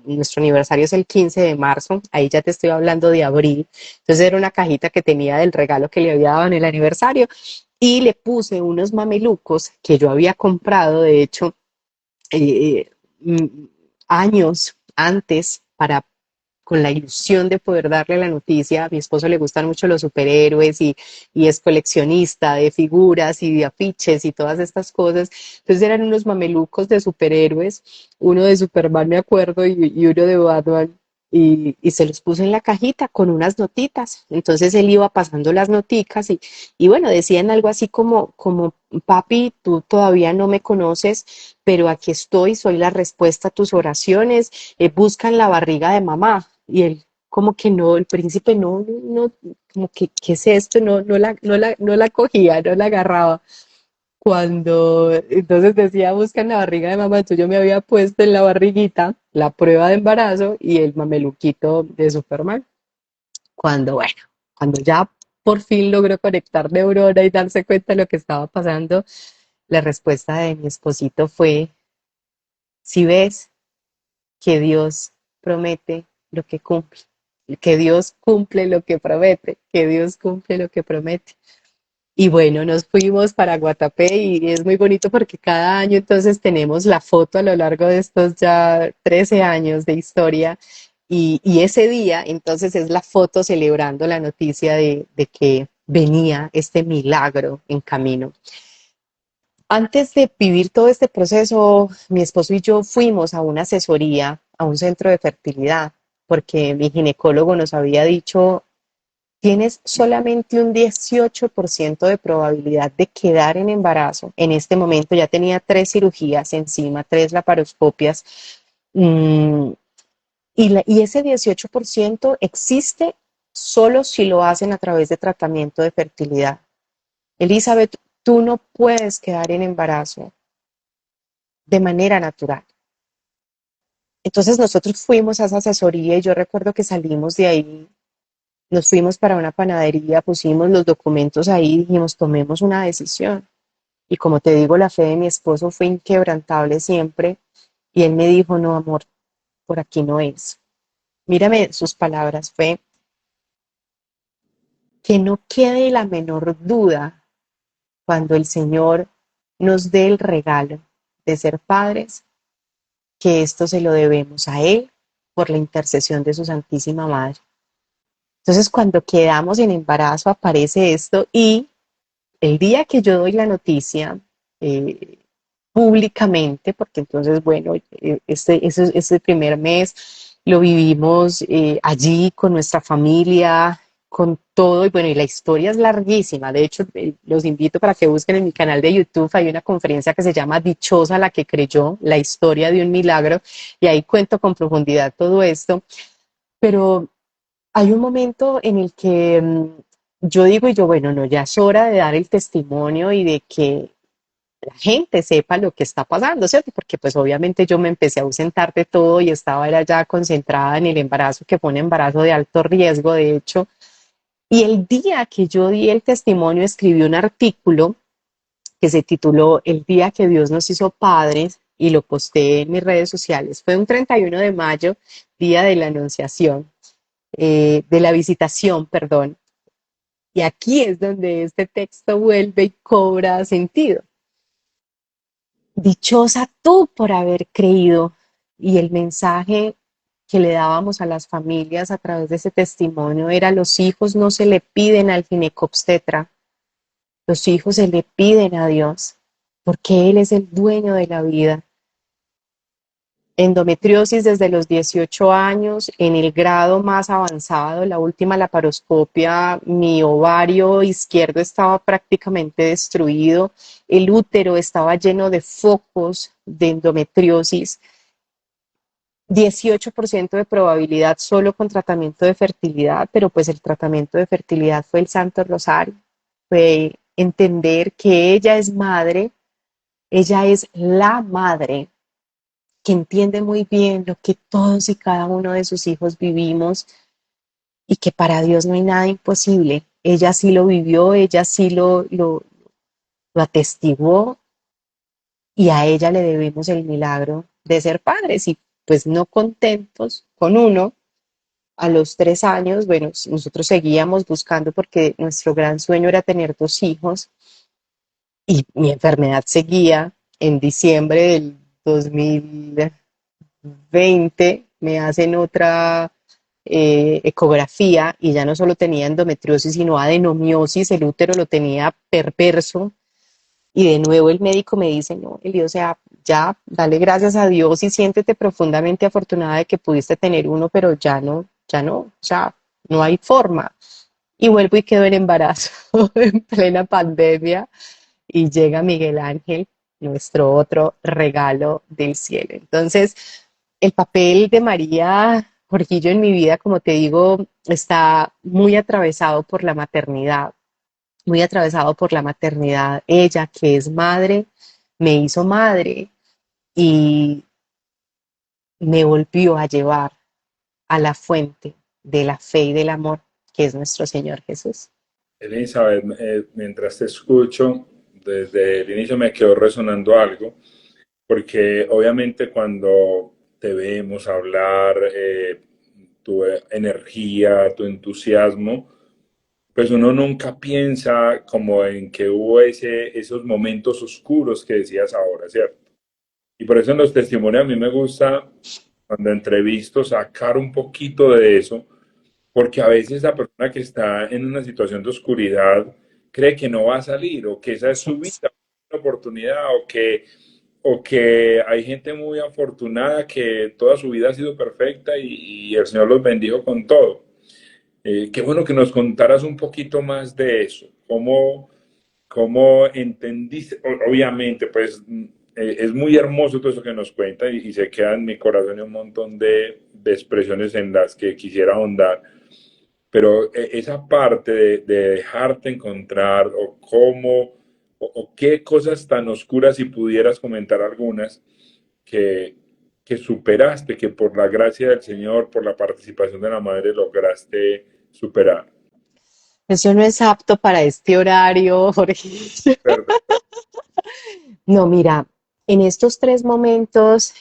nuestro aniversario es el 15 de marzo, ahí ya te estoy hablando de abril, entonces era una cajita que tenía del regalo que le había dado en el aniversario y le puse unos mamelucos que yo había comprado, de hecho, eh, mm, años antes para con la ilusión de poder darle la noticia. A mi esposo le gustan mucho los superhéroes y es coleccionista de figuras y de afiches y todas estas cosas. Entonces eran unos mamelucos de superhéroes, uno de Superman me acuerdo y uno de Batman. Y se los puse en la cajita con unas notitas. Entonces él iba pasando las noticas y bueno, decían algo así como, papi, tú todavía no me conoces, pero aquí estoy, soy la respuesta a tus oraciones, busca en la barriga de mamá. Y él como que no, el príncipe no, como que, ¿qué es esto? No la cogía, no la agarraba. Cuando entonces decía, busca en la barriga de mamá, entonces yo me había puesto en la barriguita la prueba de embarazo y el mameluquito de Superman. Bueno, cuando ya por fin logró conectar neurona y darse cuenta de lo que estaba pasando, la respuesta de mi esposito fue, si ves que Dios promete lo que cumple, que Dios cumple lo que promete, que Dios cumple lo que promete. Y bueno, nos fuimos para Guatapé y es muy bonito porque cada año entonces tenemos la foto a lo largo de estos ya 13 años de historia y ese día entonces es la foto celebrando la noticia de que venía este milagro en camino. Antes de vivir todo este proceso, mi esposo y yo fuimos a una asesoría, a un centro de fertilidad, porque mi ginecólogo nos había dicho, tienes solamente un 18% de probabilidad de quedar en embarazo. En este momento ya tenía 3 cirugías encima, 3 laparoscopias, mmm, y ese 18% existe solo si lo hacen a través de tratamiento de fertilidad. Elizabeth, tú no puedes quedar en embarazo de manera natural. Entonces nosotros fuimos a esa asesoría y yo recuerdo que salimos de ahí, nos fuimos para una panadería, pusimos los documentos ahí y dijimos, tomemos una decisión. Y como te digo, la fe de mi esposo fue inquebrantable siempre y él me dijo, no, amor, por aquí no es. Mírame sus palabras, fue que no quede la menor duda cuando el Señor nos dé el regalo de ser padres, que esto se lo debemos a Él por la intercesión de su Santísima Madre. Entonces, cuando quedamos en embarazo aparece esto y el día que yo doy la noticia públicamente, porque entonces, bueno, este primer mes lo vivimos allí con nuestra familia, con todo, y bueno, y la historia es larguísima. De hecho, los invito para que busquen en mi canal de YouTube, hay una conferencia que se llama Dichosa la que creyó, la historia de un milagro, y ahí cuento con profundidad todo esto, pero hay un momento en el que yo digo, y yo, bueno, no, ya es hora de dar el testimonio y de que la gente sepa lo que está pasando, ¿cierto? Porque pues obviamente yo me empecé a ausentar de todo y estaba era ya concentrada en el embarazo, que fue un embarazo de alto riesgo, de hecho. Y el día que yo di el testimonio, escribí un artículo que se tituló El día que Dios nos hizo padres, y lo posté en mis redes sociales. Fue un 31 de mayo, día de la Anunciación, de la Visitación, perdón. Y aquí es donde este texto vuelve y cobra sentido. Dichosa tú por haber creído. Y el mensaje que le dábamos a las familias a través de ese testimonio era: los hijos no se le piden al ginecobstetra, los hijos se le piden a Dios, porque Él es el dueño de la vida. Endometriosis desde los 18 años, en el grado más avanzado, la última laparoscopia, mi ovario izquierdo estaba prácticamente destruido, el útero estaba lleno de focos de endometriosis, 18% de probabilidad solo con tratamiento de fertilidad, pero pues el tratamiento de fertilidad fue el Santo Rosario, fue entender que ella es madre, ella es la madre, que entiende muy bien lo que todos y cada uno de sus hijos vivimos y que para Dios no hay nada imposible. Ella sí lo vivió, ella sí lo atestiguó y a ella le debemos el milagro de ser padres y pues no contentos con uno. A los 3 años, bueno, nosotros seguíamos buscando porque nuestro gran sueño era tener 2 hijos y mi enfermedad seguía. En diciembre del 2020 me hacen otra ecografía y ya no solo tenía endometriosis, sino adenomiosis, el útero lo tenía perverso. Y de nuevo el médico me dice: no, Eli, o sea, ya, dale gracias a Dios y siéntete profundamente afortunada de que pudiste tener uno, pero ya no, o sea, no hay forma. Y vuelvo y quedo en embarazo en plena pandemia y llega Miguel Ángel, nuestro otro regalo del cielo. Entonces, el papel de María Jorgillo en mi vida, como te digo, está muy atravesado por la maternidad, muy atravesado por la maternidad. Ella, que es madre, me hizo madre y me volvió a llevar a la fuente de la fe y del amor, que es nuestro Señor Jesús. Elizabeth, mientras te escucho, desde el inicio me quedó resonando algo, porque obviamente cuando te vemos hablar, tu energía, tu entusiasmo, pues uno nunca piensa como en que hubo esos momentos oscuros que decías ahora, ¿cierto? Y por eso en los testimonios a mí me gusta, cuando entrevisto, sacar un poquito de eso, porque a veces la persona que está en una situación de oscuridad cree que no va a salir, o que esa es su vida, una oportunidad, o que hay gente muy afortunada que toda su vida ha sido perfecta y el Señor los bendijo con todo. Qué bueno que nos contaras un poquito más de eso, cómo entendiste, obviamente, pues es muy hermoso todo eso que nos cuenta y se queda en mi corazón un montón de expresiones en las que quisiera ahondar, pero esa parte de dejarte encontrar o cómo o qué cosas tan oscuras, si pudieras comentar algunas, que, que superaste, que por la gracia del Señor, por la participación de la Madre lograste superar. Eso no es apto para este horario, Jorge. Perdón. No, mira, en estos 3 momentos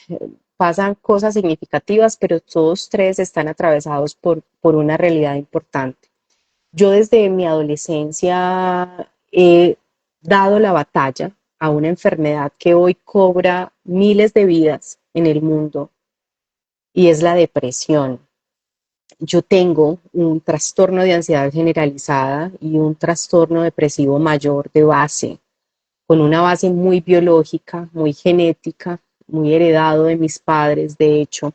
pasan cosas significativas, pero todos tres están atravesados por una realidad importante. Yo desde mi adolescencia he dado la batalla a una enfermedad que hoy cobra miles de vidas en el mundo y es la depresión. Yo tengo un trastorno de ansiedad generalizada y un trastorno depresivo mayor de base, con una base muy biológica, muy genética, muy heredado de mis padres, de hecho.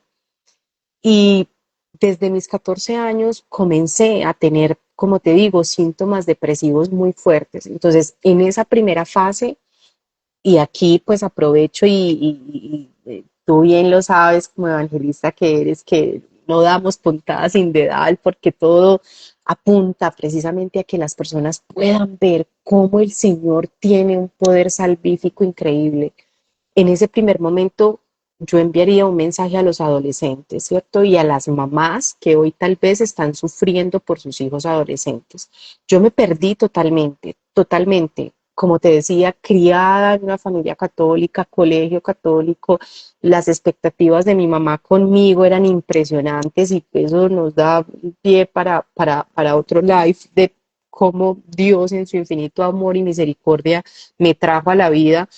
Y desde mis 14 años comencé a tener, como te digo, síntomas depresivos muy fuertes. Entonces, en esa primera fase, y aquí pues aprovecho y tú bien lo sabes como evangelista que eres, que no damos puntadas sin dedal porque todo apunta precisamente a que las personas puedan ver cómo el Señor tiene un poder salvífico increíble. En ese primer momento yo enviaría un mensaje a los adolescentes, ¿cierto? Y a las mamás que hoy tal vez están sufriendo por sus hijos adolescentes. Yo me perdí totalmente, totalmente. como te decía, criada en una familia católica, colegio católico, las expectativas de mi mamá conmigo eran impresionantes y eso nos da pie para otro live de cómo Dios en su infinito amor y misericordia me trajo a la vida.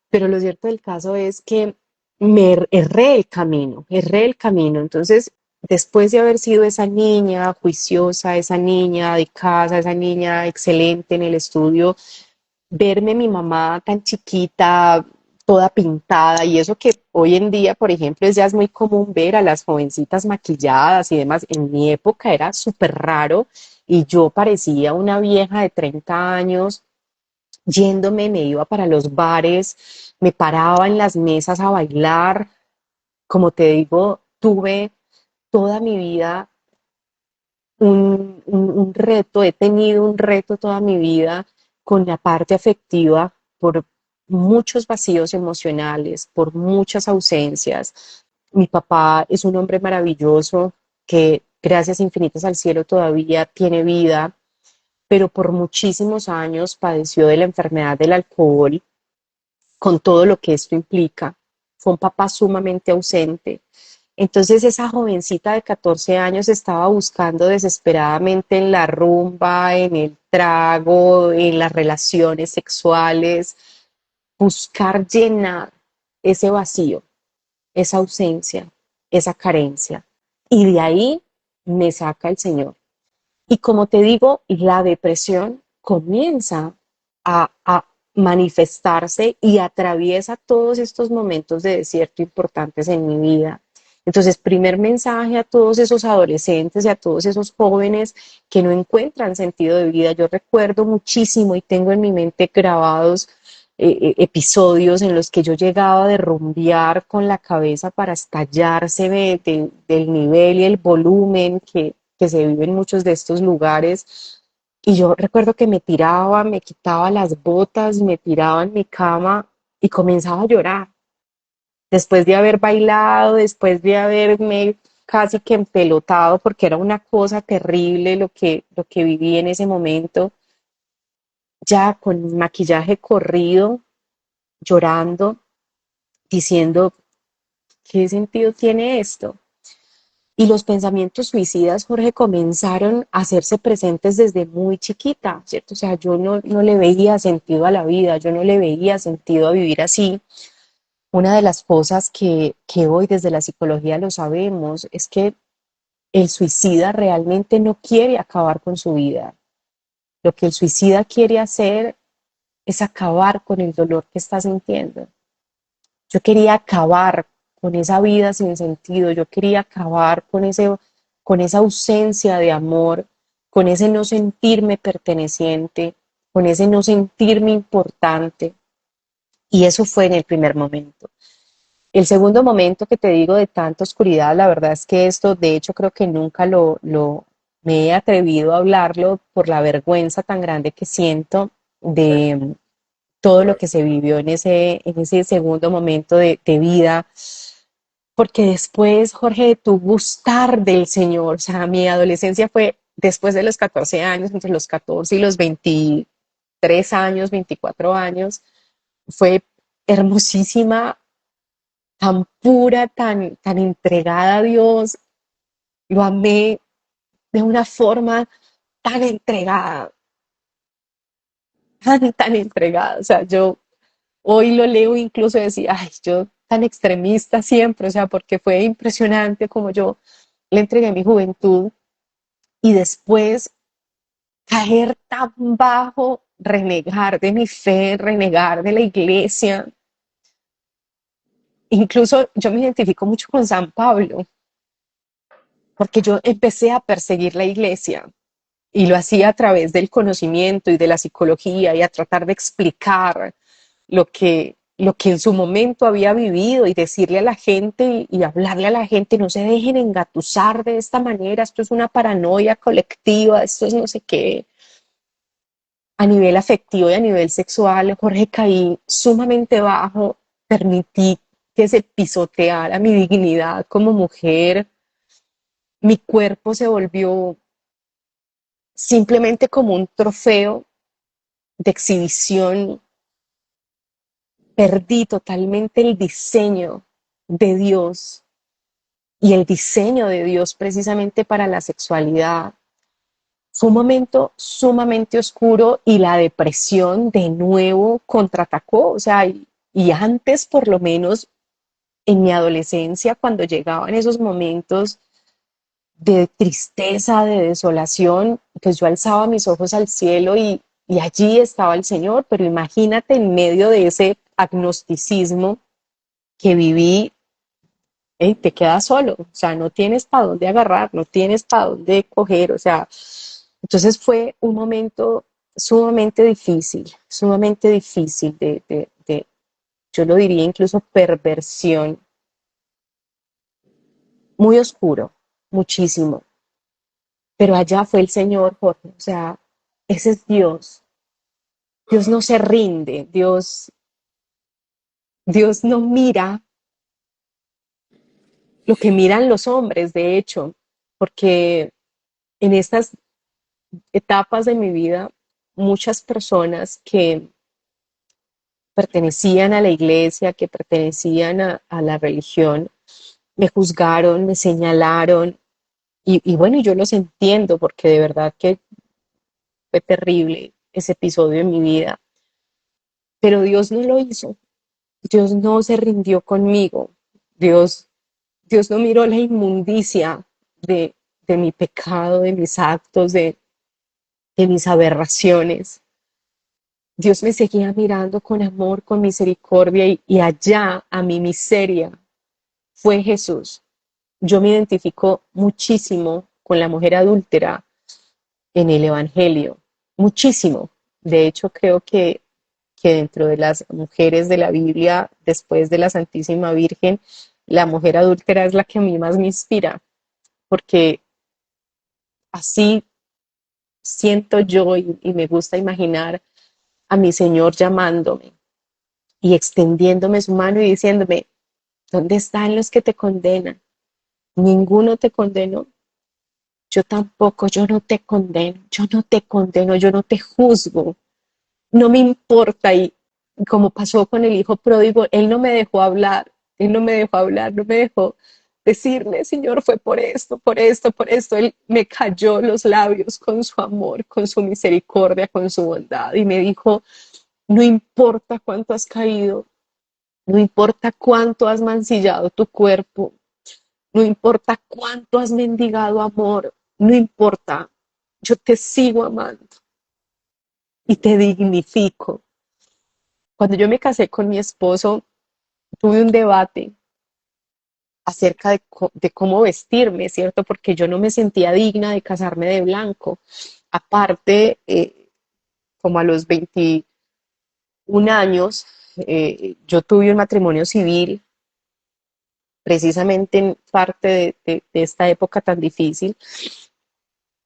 Pero lo cierto del caso es que erré el camino. Entonces, después de haber sido esa niña juiciosa, esa niña de casa, esa niña excelente en el estudio, verme mi mamá tan chiquita, toda pintada, y eso que hoy en día, por ejemplo, ya es muy común ver a las jovencitas maquilladas y demás. En mi época era súper raro y yo parecía una vieja de 30 años yéndome, me iba para los bares, me paraba en las mesas a bailar. Como te digo, tuve toda mi vida un reto, he tenido un reto toda mi vida con la parte afectiva por muchos vacíos emocionales, por muchas ausencias. Mi papá es un hombre maravilloso que gracias infinitas al cielo todavía tiene vida, pero por muchísimos años padeció de la enfermedad del alcohol, con todo lo que esto implica. Fue un papá sumamente ausente. Entonces esa jovencita de 14 años estaba buscando desesperadamente en la rumba, en el trago, en las relaciones sexuales, buscar llenar ese vacío, esa ausencia, esa carencia. Y de ahí me saca el Señor. Y como te digo, la depresión comienza a manifestarse y atraviesa todos estos momentos de desierto importantes en mi vida. Entonces, primer mensaje a todos esos adolescentes y a todos esos jóvenes que no encuentran sentido de vida. Yo recuerdo muchísimo y tengo en mi mente grabados episodios en los que yo llegaba a derrumbear con la cabeza para estallarse del nivel y el volumen que se vive en muchos de estos lugares. Y yo recuerdo que me tiraba, me quitaba las botas, me tiraba en mi cama y comenzaba a llorar. Después de haber bailado, después de haberme casi que empelotado, porque era una cosa terrible lo que viví en ese momento, ya con maquillaje corrido, llorando, diciendo, ¿qué sentido tiene esto? Y los pensamientos suicidas, Jorge, comenzaron a hacerse presentes desde muy chiquita, ¿cierto? O sea, yo no le veía sentido a la vida, yo no le veía sentido a vivir así. Una de las cosas que hoy desde la psicología lo sabemos es que el suicida realmente no quiere acabar con su vida. Lo que el suicida quiere hacer es acabar con el dolor que está sintiendo. Yo quería acabar con esa vida sin sentido, yo quería acabar con esa ausencia de amor, con ese no sentirme perteneciente, con ese no sentirme importante. Y eso fue en el primer momento. El segundo momento que te digo de tanta oscuridad, la verdad es que esto, de hecho, creo que nunca me he atrevido a hablarlo por la vergüenza tan grande que siento de todo lo que se vivió en ese segundo momento de vida, porque después, Jorge, de tu gustar del Señor, o sea, mi adolescencia fue después de los 14 años, entre los 14 y los 23 años, 24 años, fue hermosísima, tan pura, tan entregada a Dios, lo amé de una forma tan entregada, tan entregada, o sea, yo hoy lo leo incluso decía, ay, yo tan extremista siempre, o sea, porque fue impresionante como yo le entregué mi juventud y después caer tan bajo, renegar de mi fe, renegar de la iglesia. Incluso yo me identifico mucho con San Pablo, porque yo empecé a perseguir la iglesia y lo hacía a través del conocimiento y de la psicología y a tratar de explicar lo que en su momento había vivido y decirle a la gente y hablarle a la gente, no se dejen engatusar de esta manera, esto es una paranoia colectiva, esto es no sé qué. A nivel afectivo y a nivel sexual, Jorge, caí sumamente bajo, permití que se pisoteara mi dignidad como mujer, mi cuerpo se volvió simplemente como un trofeo de exhibición, perdí totalmente el diseño de Dios y el diseño de Dios precisamente para la sexualidad. Fue un momento sumamente oscuro y la depresión de nuevo contraatacó, o sea, y antes por lo menos en mi adolescencia, cuando llegaban esos momentos de tristeza, de desolación, pues yo alzaba mis ojos al cielo y allí estaba el Señor, pero imagínate en medio de ese agnosticismo que viví, te quedas solo, o sea, no tienes para dónde agarrar, no tienes para dónde coger, o sea, entonces fue un momento sumamente difícil yo lo diría incluso perversión, muy oscuro, muchísimo, pero allá fue el Señor, Jorge, o sea, ese es Dios. Dios no se rinde, Dios no mira lo que miran los hombres, de hecho, porque en estas etapas de mi vida, muchas personas que pertenecían a la iglesia, que pertenecían a la religión, me juzgaron, me señalaron, y bueno, yo los entiendo porque de verdad que fue terrible ese episodio en mi vida, pero Dios no lo hizo, Dios no se rindió conmigo, Dios, Dios no miró la inmundicia de, de mi pecado, de mis actos, de mis aberraciones. Dios me seguía mirando con amor, con misericordia y allá a mi miseria fue Jesús. Yo me identifico muchísimo con la mujer adúltera en el Evangelio, muchísimo. De hecho, creo que dentro de las mujeres de la Biblia, después de la Santísima Virgen, la mujer adúltera es la que a mí más me inspira, porque así siento yo y me gusta imaginar a mi Señor llamándome y extendiéndome su mano y diciéndome, ¿dónde están los que te condenan? Ninguno te condenó. Yo tampoco, yo no te condeno, yo no te condeno, yo no te juzgo. No me importa. Y como pasó con el hijo pródigo, él no me dejó hablar, él no me dejó hablar, no me dejó decirle, Señor, fue por esto, por esto, por esto. Él me cayó los labios con su amor, con su misericordia, con su bondad y me dijo, no importa cuánto has caído, no importa cuánto has mancillado tu cuerpo, no importa cuánto has mendigado amor, no importa, yo te sigo amando y te dignifico. Cuando yo me casé con mi esposo, tuve un debate acerca de cómo vestirme, ¿cierto? Porque yo no me sentía digna de casarme de blanco. Aparte, como a los 21 años, yo tuve un matrimonio civil precisamente en parte de esta época tan difícil.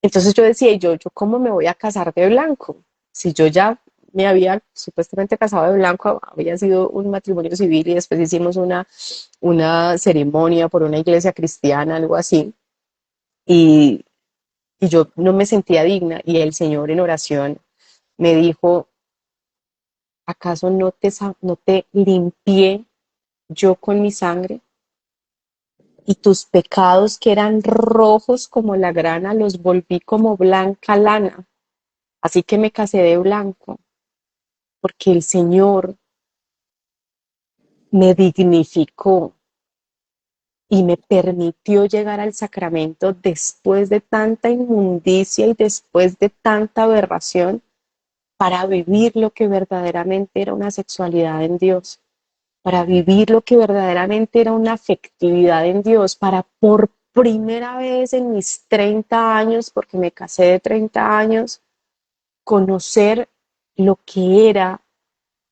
Entonces yo decía, yo cómo me voy a casar de blanco? Si yo ya me había supuestamente casado de blanco, había sido un matrimonio civil y después hicimos una ceremonia por una iglesia cristiana, algo así, y, y yo no me sentía digna y el Señor en oración me dijo, ¿acaso no te limpié yo con mi sangre? Y tus pecados que eran rojos como la grana los volví como blanca lana. Así que me casé de blanco, porque el Señor me dignificó y me permitió llegar al sacramento después de tanta inmundicia y después de tanta aberración para vivir lo que verdaderamente era una sexualidad en Dios, para vivir lo que verdaderamente era una afectividad en Dios, para por primera vez en mis 30 años, porque me casé de 30 años, conocer lo que era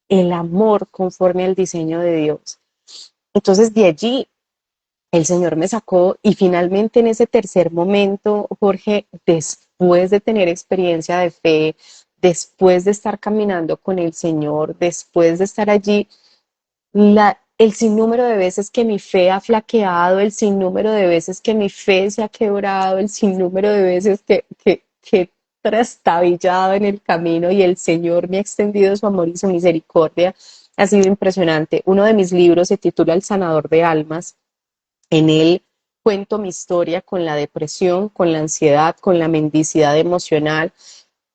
el amor conforme al diseño de Dios. Entonces de allí el Señor me sacó y finalmente en ese tercer momento, Jorge, después de tener experiencia de fe, después de estar caminando con el Señor, después de estar allí, el sinnúmero de veces que mi fe ha flaqueado, el sinnúmero de veces que mi fe se ha quebrado, el sinnúmero de veces que trastabillado en el camino y el Señor me ha extendido su amor y su misericordia. Ha sido impresionante. Uno de mis libros se titula El sanador de almas. En él cuento mi historia con la depresión, con la ansiedad, con la mendicidad emocional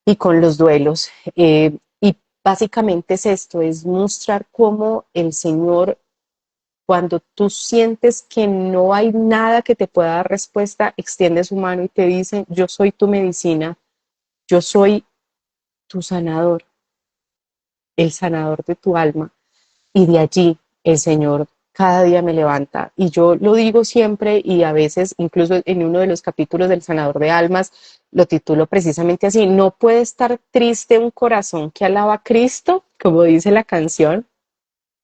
y con los duelos. Y básicamente es esto, es mostrar cómo el Señor, cuando tú sientes que no hay nada que te pueda dar respuesta, extiende su mano y te dice, yo soy tu medicina, yo soy tu sanador, el sanador de tu alma. Y de allí el Señor cada día me levanta. Y yo lo digo siempre y a veces, incluso en uno de los capítulos del Sanador de Almas, lo titulo precisamente así, no puede estar triste un corazón que alaba a Cristo, como dice la canción.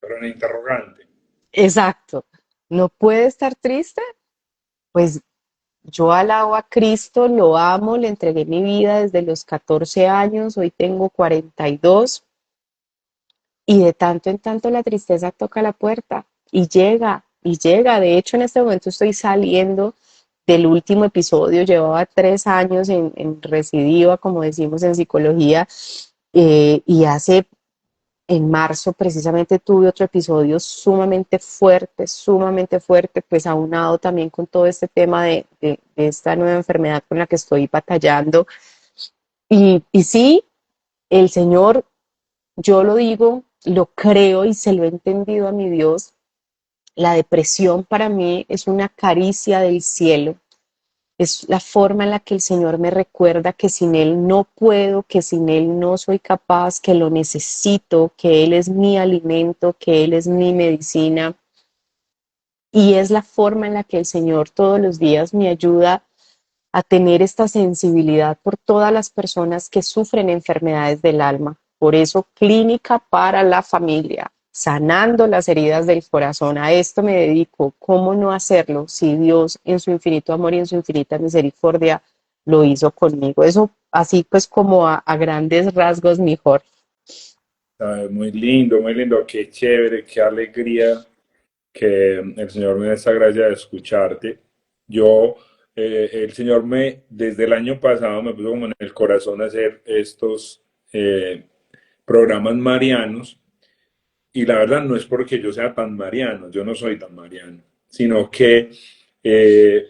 Pero un interrogante. Exacto, no puede estar triste, pues yo alabo a Cristo, lo amo, le entregué mi vida desde los 14 años, hoy tengo 42 y de tanto en tanto la tristeza toca la puerta y llega y llega. De hecho, en este momento estoy saliendo del último episodio, llevaba 3 años en recidiva, como decimos en psicología, y en marzo precisamente tuve otro episodio sumamente fuerte, pues aunado también con todo este tema de esta nueva enfermedad con la que estoy batallando. Y sí, el Señor, yo lo digo, lo creo y se lo he entendido a mi Dios. La depresión para mí es una caricia del cielo. Es la forma en la que el Señor me recuerda que sin Él no puedo, que sin Él no soy capaz, que lo necesito, que Él es mi alimento, que Él es mi medicina. Y es la forma en la que el Señor todos los días me ayuda a tener esta sensibilidad por todas las personas que sufren enfermedades del alma. Por eso, Clínica para la Familia, sanando las heridas del corazón. A esto me dedico. ¿Cómo no hacerlo si Dios en su infinito amor y en su infinita misericordia lo hizo conmigo? Eso así pues como a grandes rasgos mejor. Muy lindo, qué chévere, qué alegría que el Señor me dé esta gracia de escucharte. Yo, el Señor desde el año pasado me puso como en el corazón hacer estos programas marianos y la verdad no es porque yo sea tan mariano, yo no soy tan mariano, sino que eh,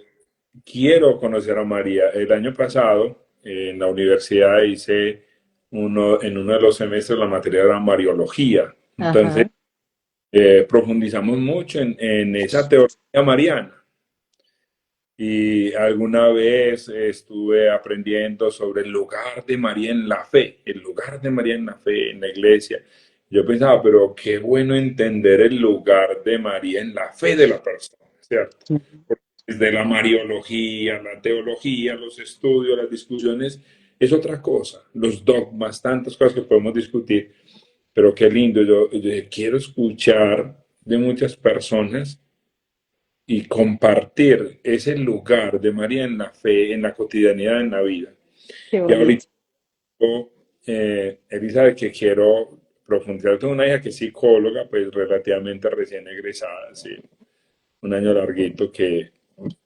quiero conocer a María. El año pasado en la universidad hice en uno de los semestres la materia era Mariología. Entonces, Ajá. profundizamos mucho en esa teología mariana. Y alguna vez estuve aprendiendo sobre el lugar de María en la fe, el lugar de María en la fe, en la iglesia. Yo pensaba, pero qué bueno entender el lugar de María en la fe de la persona, ¿cierto? Porque desde la mariología, la teología, los estudios, las discusiones, es otra cosa. Los dogmas, tantas cosas que podemos discutir, pero qué lindo. Yo quiero escuchar de muchas personas y compartir ese lugar de María en la fe, en la cotidianidad, en la vida. Qué Y ahorita, bonito. Elizabeth, que quiero profundizar, tengo una hija que es psicóloga, pues relativamente recién egresada, sí, un año larguito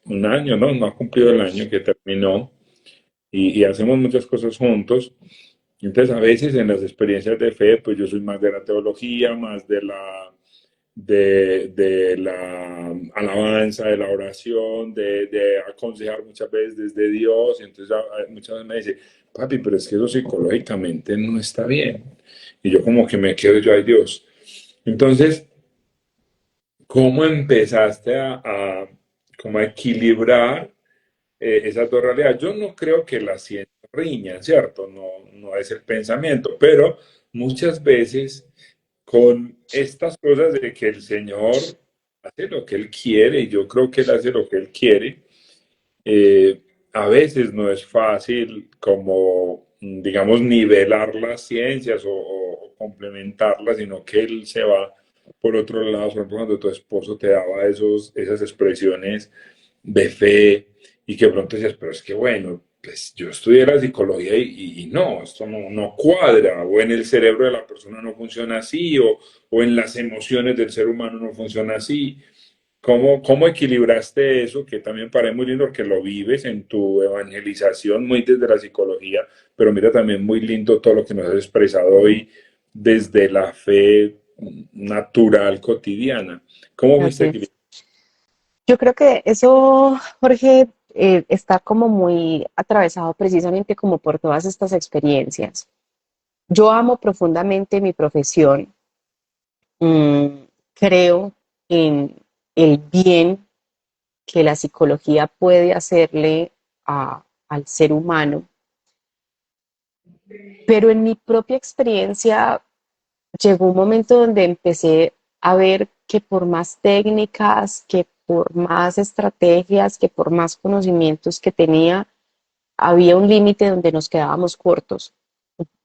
un año, no, no ha cumplido el año que terminó, y hacemos muchas cosas juntos. Entonces, a veces en las experiencias de fe, pues yo soy más de la teología, más de la alabanza, de la oración, de aconsejar muchas veces desde Dios. Y entonces muchas veces me dice, papi, pero es que eso psicológicamente no está bien. Y yo como que me quedo yo, ay Dios. Entonces, ¿cómo empezaste como a equilibrar esas dos realidades? Yo no creo que la ciencia riña, ¿cierto? No, no es el pensamiento, pero muchas veces con estas cosas de que el Señor hace lo que Él quiere, y yo creo que Él hace lo que Él quiere, eh, a veces no es fácil como, digamos, nivelar las ciencias o complementarlas, sino que Él se va por otro lado. Por ejemplo, cuando tu esposo te daba esas expresiones de fe y que pronto decías, pero es que bueno, pues yo estudié la psicología y no, esto no cuadra, o en el cerebro de la persona no funciona así, o en las emociones del ser humano no funciona así. ¿Cómo equilibraste eso? Que también parece muy lindo porque lo vives en tu evangelización, muy desde la psicología, pero mira también muy lindo todo lo que nos has expresado hoy desde la fe natural, cotidiana. ¿Cómo fuiste Así es. equilibrando? Yo creo que eso, Jorge, está como muy atravesado precisamente como por todas estas experiencias. Yo amo profundamente mi profesión. Creo en el bien que la psicología puede hacerle al ser humano, pero en mi propia experiencia llegó un momento donde empecé a ver que por más técnicas, que por más estrategias, que por más conocimientos que tenía, había un límite donde nos quedábamos cortos.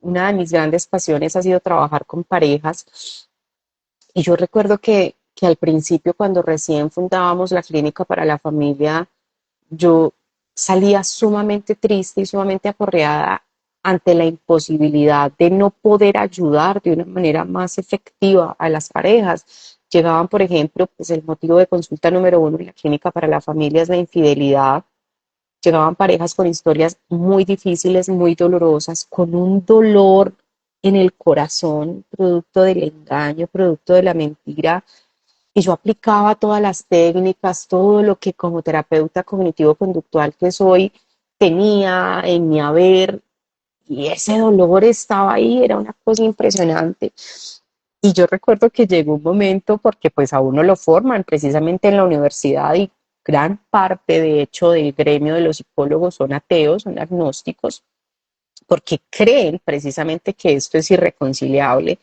Una de mis grandes pasiones ha sido trabajar con parejas y yo recuerdo que al principio, cuando recién fundábamos la clínica para la familia, yo salía sumamente triste y sumamente aporreada ante la imposibilidad de no poder ayudar de una manera más efectiva a las parejas. Llegaban, por ejemplo, pues el motivo de consulta número uno en la clínica para la familia es la infidelidad. Llegaban parejas con historias muy difíciles, muy dolorosas, con un dolor en el corazón, producto del engaño, producto de la mentira, y yo aplicaba todas las técnicas, todo lo que como terapeuta cognitivo-conductual que soy tenía en mi haber, y ese dolor estaba ahí, era una cosa impresionante. Y yo recuerdo que llegó un momento, porque pues a uno lo forman precisamente en la universidad y gran parte de hecho del gremio de los psicólogos son ateos, son agnósticos, porque creen precisamente que esto es irreconciliable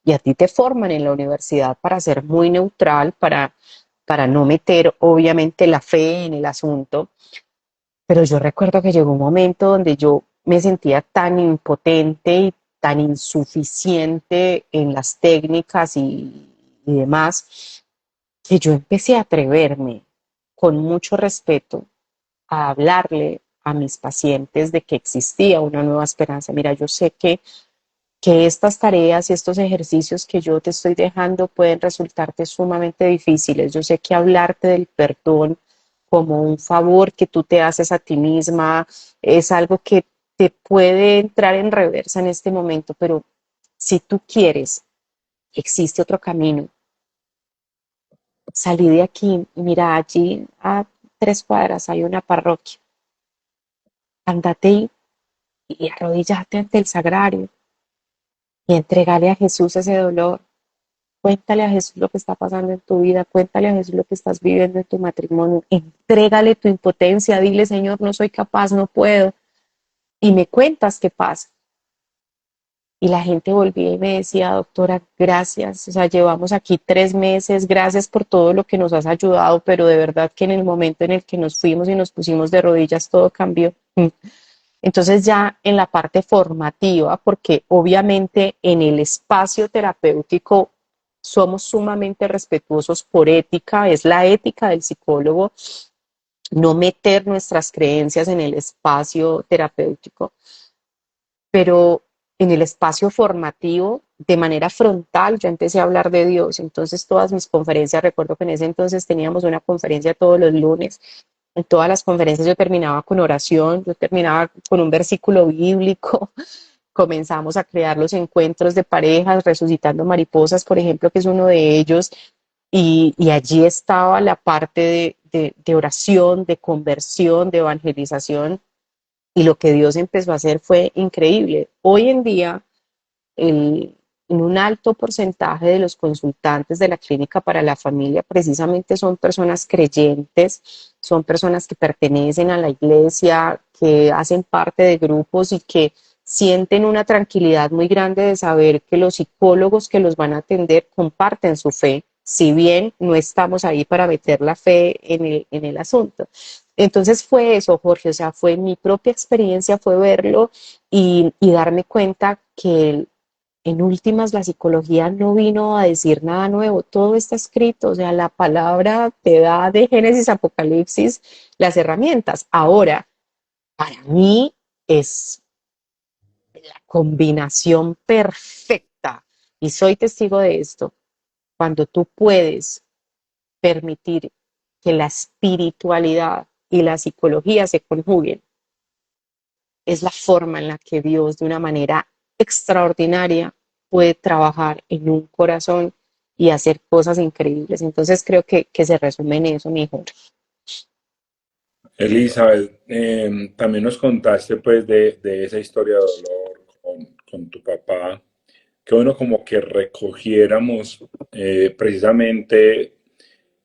y a ti te forman en la universidad para ser muy neutral, para no meter obviamente la fe en el asunto, pero yo recuerdo que llegó un momento donde yo me sentía tan impotente y tan insuficiente en las técnicas y demás, que yo empecé a atreverme con mucho respeto a hablarle a mis pacientes de que existía una nueva esperanza. Mira, yo sé que estas tareas y estos ejercicios que yo te estoy dejando pueden resultarte sumamente difíciles. Yo sé que hablarte del perdón como un favor que tú te haces a ti misma es algo que te puede entrar en reversa en este momento, pero si tú quieres, existe otro camino. Salí de aquí y mira, allí a 3 cuadras hay una parroquia. Andate y arrodíllate ante el sagrario y entregale a Jesús ese dolor. Cuéntale a Jesús lo que está pasando en tu vida, cuéntale a Jesús lo que estás viviendo en tu matrimonio, entrégale tu impotencia, dile, Señor, no soy capaz, no puedo, y me cuentas qué pasa. Y la gente volvía y me decía, doctora, gracias, o sea, llevamos aquí 3 meses, gracias por todo lo que nos has ayudado, pero de verdad que en el momento en el que nos fuimos y nos pusimos de rodillas, todo cambió. Entonces ya en la parte formativa, porque obviamente en el espacio terapéutico somos sumamente respetuosos por ética, es la ética del psicólogo, no meter nuestras creencias en el espacio terapéutico, pero en el espacio formativo, de manera frontal, yo empecé a hablar de Dios. Entonces todas mis conferencias, recuerdo que en ese entonces teníamos una conferencia todos los lunes. En todas las conferencias yo terminaba con oración, yo terminaba con un versículo bíblico. Comenzamos a crear los encuentros de parejas, resucitando mariposas, por ejemplo, que es uno de ellos, y allí estaba la parte de oración, de conversión, de evangelización, y lo que Dios empezó a hacer fue increíble. Hoy en día, el, en un alto porcentaje de los consultantes de la clínica para la familia precisamente son personas creyentes, son personas que pertenecen a la iglesia, que hacen parte de grupos y que sienten una tranquilidad muy grande de saber que los psicólogos que los van a atender comparten su fe, si bien no estamos ahí para meter la fe en el asunto. Entonces fue eso, Jorge, o sea, fue mi propia experiencia, fue verlo y darme cuenta que en últimas la psicología no vino a decir nada nuevo, todo está escrito, o sea, la palabra te da de Génesis a Apocalipsis las herramientas. Ahora, para mí es la combinación perfecta, y soy testigo de esto, cuando tú puedes permitir que la espiritualidad y la psicología se conjuguen. Es la forma en la que Dios, de una manera extraordinaria, puede trabajar en un corazón y hacer cosas increíbles. Entonces creo que se resume en eso, mi hijo. Elizabeth, también nos contaste pues de esa historia de dolor con tu papá, que bueno como que recogiéramos precisamente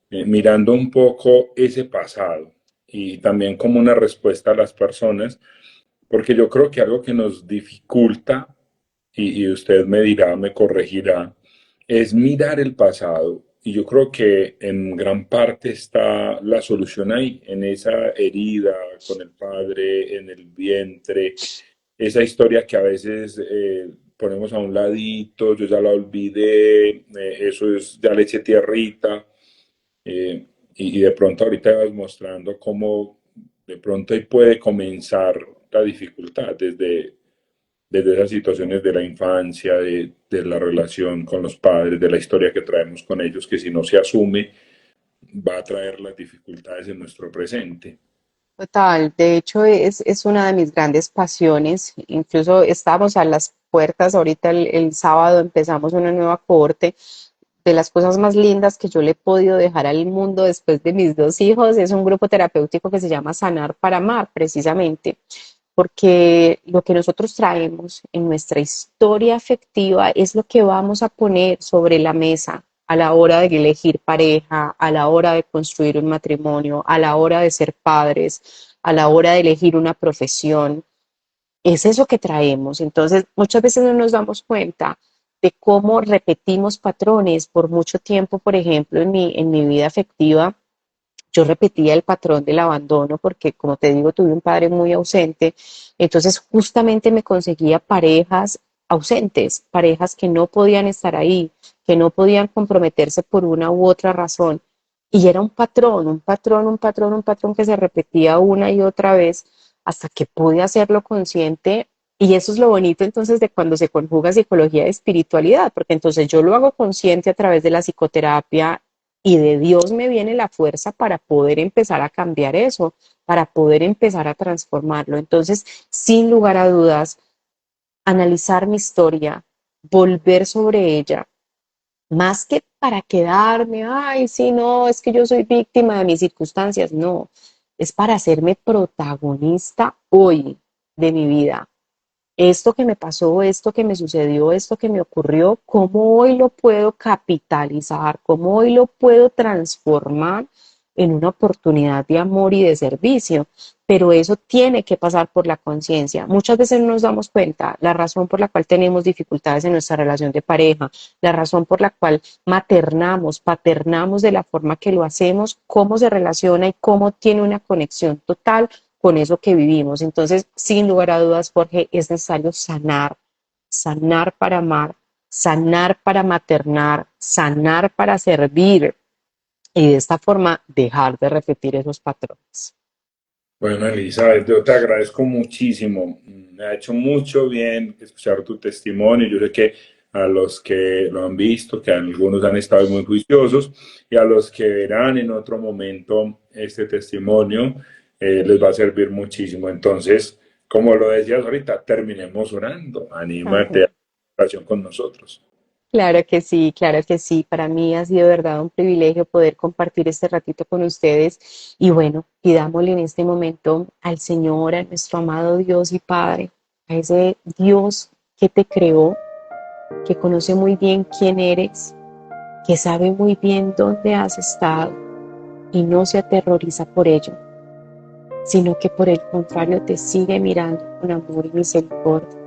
mirando un poco ese pasado y también como una respuesta a las personas, porque yo creo que algo que nos dificulta, y usted me dirá, me corregirá, es mirar el pasado. Y yo creo que en gran parte está la solución ahí, en esa herida con el padre, en el vientre, esa historia que a veces ponemos a un ladito, yo ya la olvidé, eso es, ya le eché tierrita, y de pronto ahorita vas mostrando cómo de pronto ahí puede comenzar la dificultad desde esas situaciones de la infancia, de la relación con los padres, de la historia que traemos con ellos, que si no se asume va a traer las dificultades en nuestro presente. Total, de hecho es una de mis grandes pasiones. Incluso estamos a las puertas, ahorita el sábado empezamos una nueva cohorte. De las cosas más lindas que yo le he podido dejar al mundo después de mis dos hijos es un grupo terapéutico que se llama Sanar para Amar, precisamente, porque lo que nosotros traemos en nuestra historia afectiva es lo que vamos a poner sobre la mesa a la hora de elegir pareja, a la hora de construir un matrimonio, a la hora de ser padres, a la hora de elegir una profesión. Es eso que traemos. Entonces, muchas veces no nos damos cuenta de cómo repetimos patrones por mucho tiempo. Por ejemplo, en mi vida afectiva, yo repetía el patrón del abandono porque, como te digo, tuve un padre muy ausente. Entonces, justamente me conseguía parejas ausentes, parejas que no podían estar ahí, que no podían comprometerse por una u otra razón. Y era un patrón, un patrón, un patrón, un patrón que se repetía una y otra vez hasta que pude hacerlo consciente. Y eso es lo bonito entonces de cuando se conjuga psicología y espiritualidad, porque entonces yo lo hago consciente a través de la psicoterapia y de Dios me viene la fuerza para poder empezar a cambiar eso, para poder empezar a transformarlo. Entonces, sin lugar a dudas, analizar mi historia, volver sobre ella, más que para quedarme, ay, sí, no, es que yo soy víctima de mis circunstancias, no, es para hacerme protagonista hoy de mi vida. Esto que me pasó, esto que me sucedió, esto que me ocurrió, ¿cómo hoy lo puedo capitalizar? ¿Cómo hoy lo puedo transformar en una oportunidad de amor y de servicio? Pero eso tiene que pasar por la conciencia. Muchas veces no nos damos cuenta la razón por la cual tenemos dificultades en nuestra relación de pareja, la razón por la cual maternamos, paternamos de la forma que lo hacemos, cómo se relaciona y cómo tiene una conexión total con eso que vivimos. Entonces, sin lugar a dudas, Jorge, es necesario sanar, sanar para amar, sanar para maternar, sanar para servir y de esta forma dejar de repetir esos patrones. Bueno, Elizabeth, yo te agradezco muchísimo. Me ha hecho mucho bien escuchar tu testimonio. Yo sé que a los que lo han visto, que algunos han estado muy juiciosos, y a los que verán en otro momento este testimonio, les va a servir muchísimo. Entonces, como lo decías ahorita, terminemos orando. Anímate a Ajá. la oración con nosotros. Claro que sí, claro que sí. Para mí ha sido de verdad un privilegio poder compartir este ratito con ustedes. Y bueno, pidámosle en este momento al Señor, a nuestro amado Dios y Padre, a ese Dios que te creó, que conoce muy bien quién eres, que sabe muy bien dónde has estado y no se aterroriza por ello, sino que por el contrario te sigue mirando con amor y misericordia.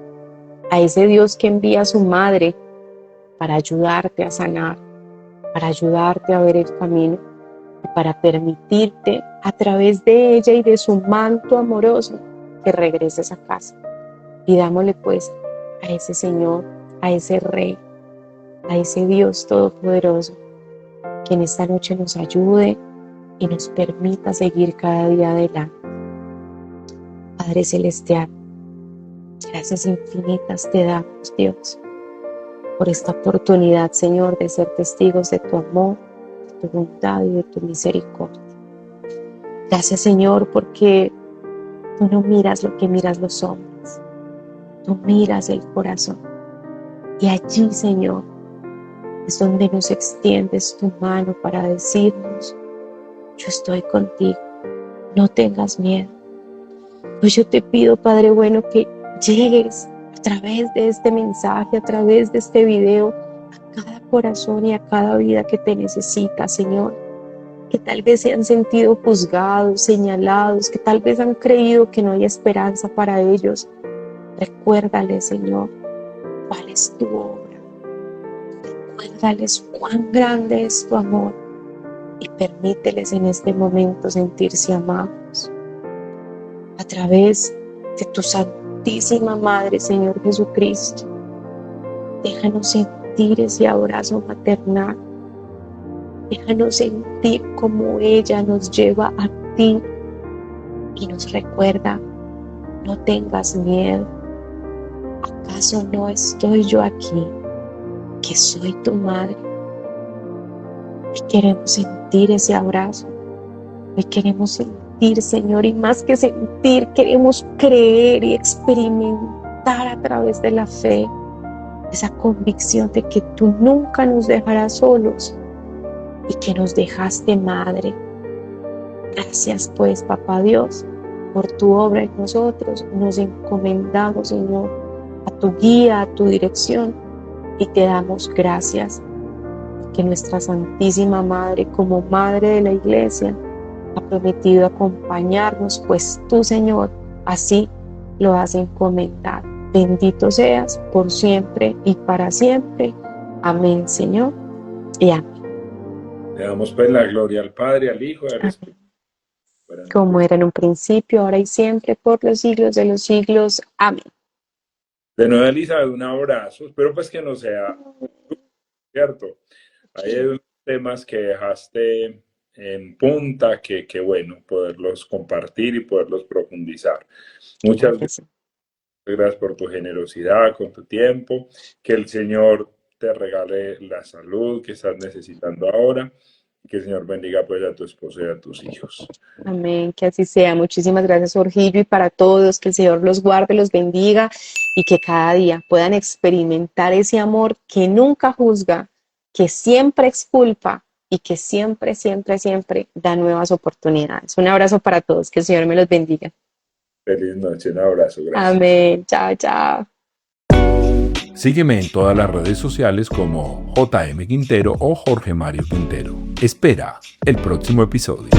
A ese Dios que envía a su madre para ayudarte a sanar, para ayudarte a ver el camino y para permitirte a través de ella y de su manto amoroso que regreses a casa. Pidámosle pues a ese Señor, a ese Rey, a ese Dios todopoderoso, que en esta noche nos ayude y nos permita seguir cada día adelante. Padre Celestial, gracias infinitas te damos, Dios, por esta oportunidad, Señor, de ser testigos de tu amor, de tu bondad y de tu misericordia. Gracias, Señor, porque tú no miras lo que miras los hombres. Tú miras el corazón. Y allí, Señor, es donde nos extiendes tu mano para decirnos: yo estoy contigo, no tengas miedo. Pues yo te pido, Padre bueno, que llegues a través de este mensaje, a través de este video, a cada corazón y a cada vida que te necesita, Señor. Que tal vez se han sentido juzgados, señalados, que tal vez han creído que no hay esperanza para ellos. Recuérdales, Señor, cuál es tu obra. Recuérdales cuán grande es tu amor y permíteles en este momento sentirse amados. A través de tu Santísima Madre, Señor Jesucristo, déjanos sentir ese abrazo maternal. Déjanos sentir cómo ella nos lleva a ti y nos recuerda: no tengas miedo. ¿Acaso no estoy yo aquí, que soy tu madre? Hoy queremos sentir ese abrazo. Hoy queremos sentir, Señor, y más que sentir, queremos creer y experimentar a través de la fe esa convicción de que tú nunca nos dejarás solos y que nos dejaste madre. Gracias pues, Papá Dios, por tu obra en nosotros. Nos encomendamos, Señor, a tu guía, a tu dirección, y te damos gracias que nuestra Santísima Madre, como Madre de la Iglesia, ha prometido acompañarnos, pues tú, Señor, así lo has encomendado. Bendito seas por siempre y para siempre. Amén, Señor, y amén. Le damos pues la gloria al Padre, al Hijo y al Espíritu. Como era en un principio, ahora y siempre, por los siglos de los siglos. Amén. De nuevo, Elizabeth, un abrazo. Espero pues que no sea cierto. Hay unos temas que dejaste en punta que bueno poderlos compartir y poderlos profundizar. Muchas gracias por tu generosidad, con tu tiempo. Que el Señor te regale la salud que estás necesitando ahora. Que el Señor bendiga pues a tu esposo y a tus hijos. Amén, que así sea. Muchísimas gracias, Jorgillo, y para todos, que el Señor los guarde, los bendiga y que cada día puedan experimentar ese amor que nunca juzga, que siempre exculpa y que siempre, siempre, siempre da nuevas oportunidades. Un abrazo para todos, que el Señor me los bendiga. Feliz noche, un abrazo, gracias. Amén, chao, chao. Sígueme en todas las redes sociales como JM Quintero o Jorge Mario Quintero. Espera el próximo episodio.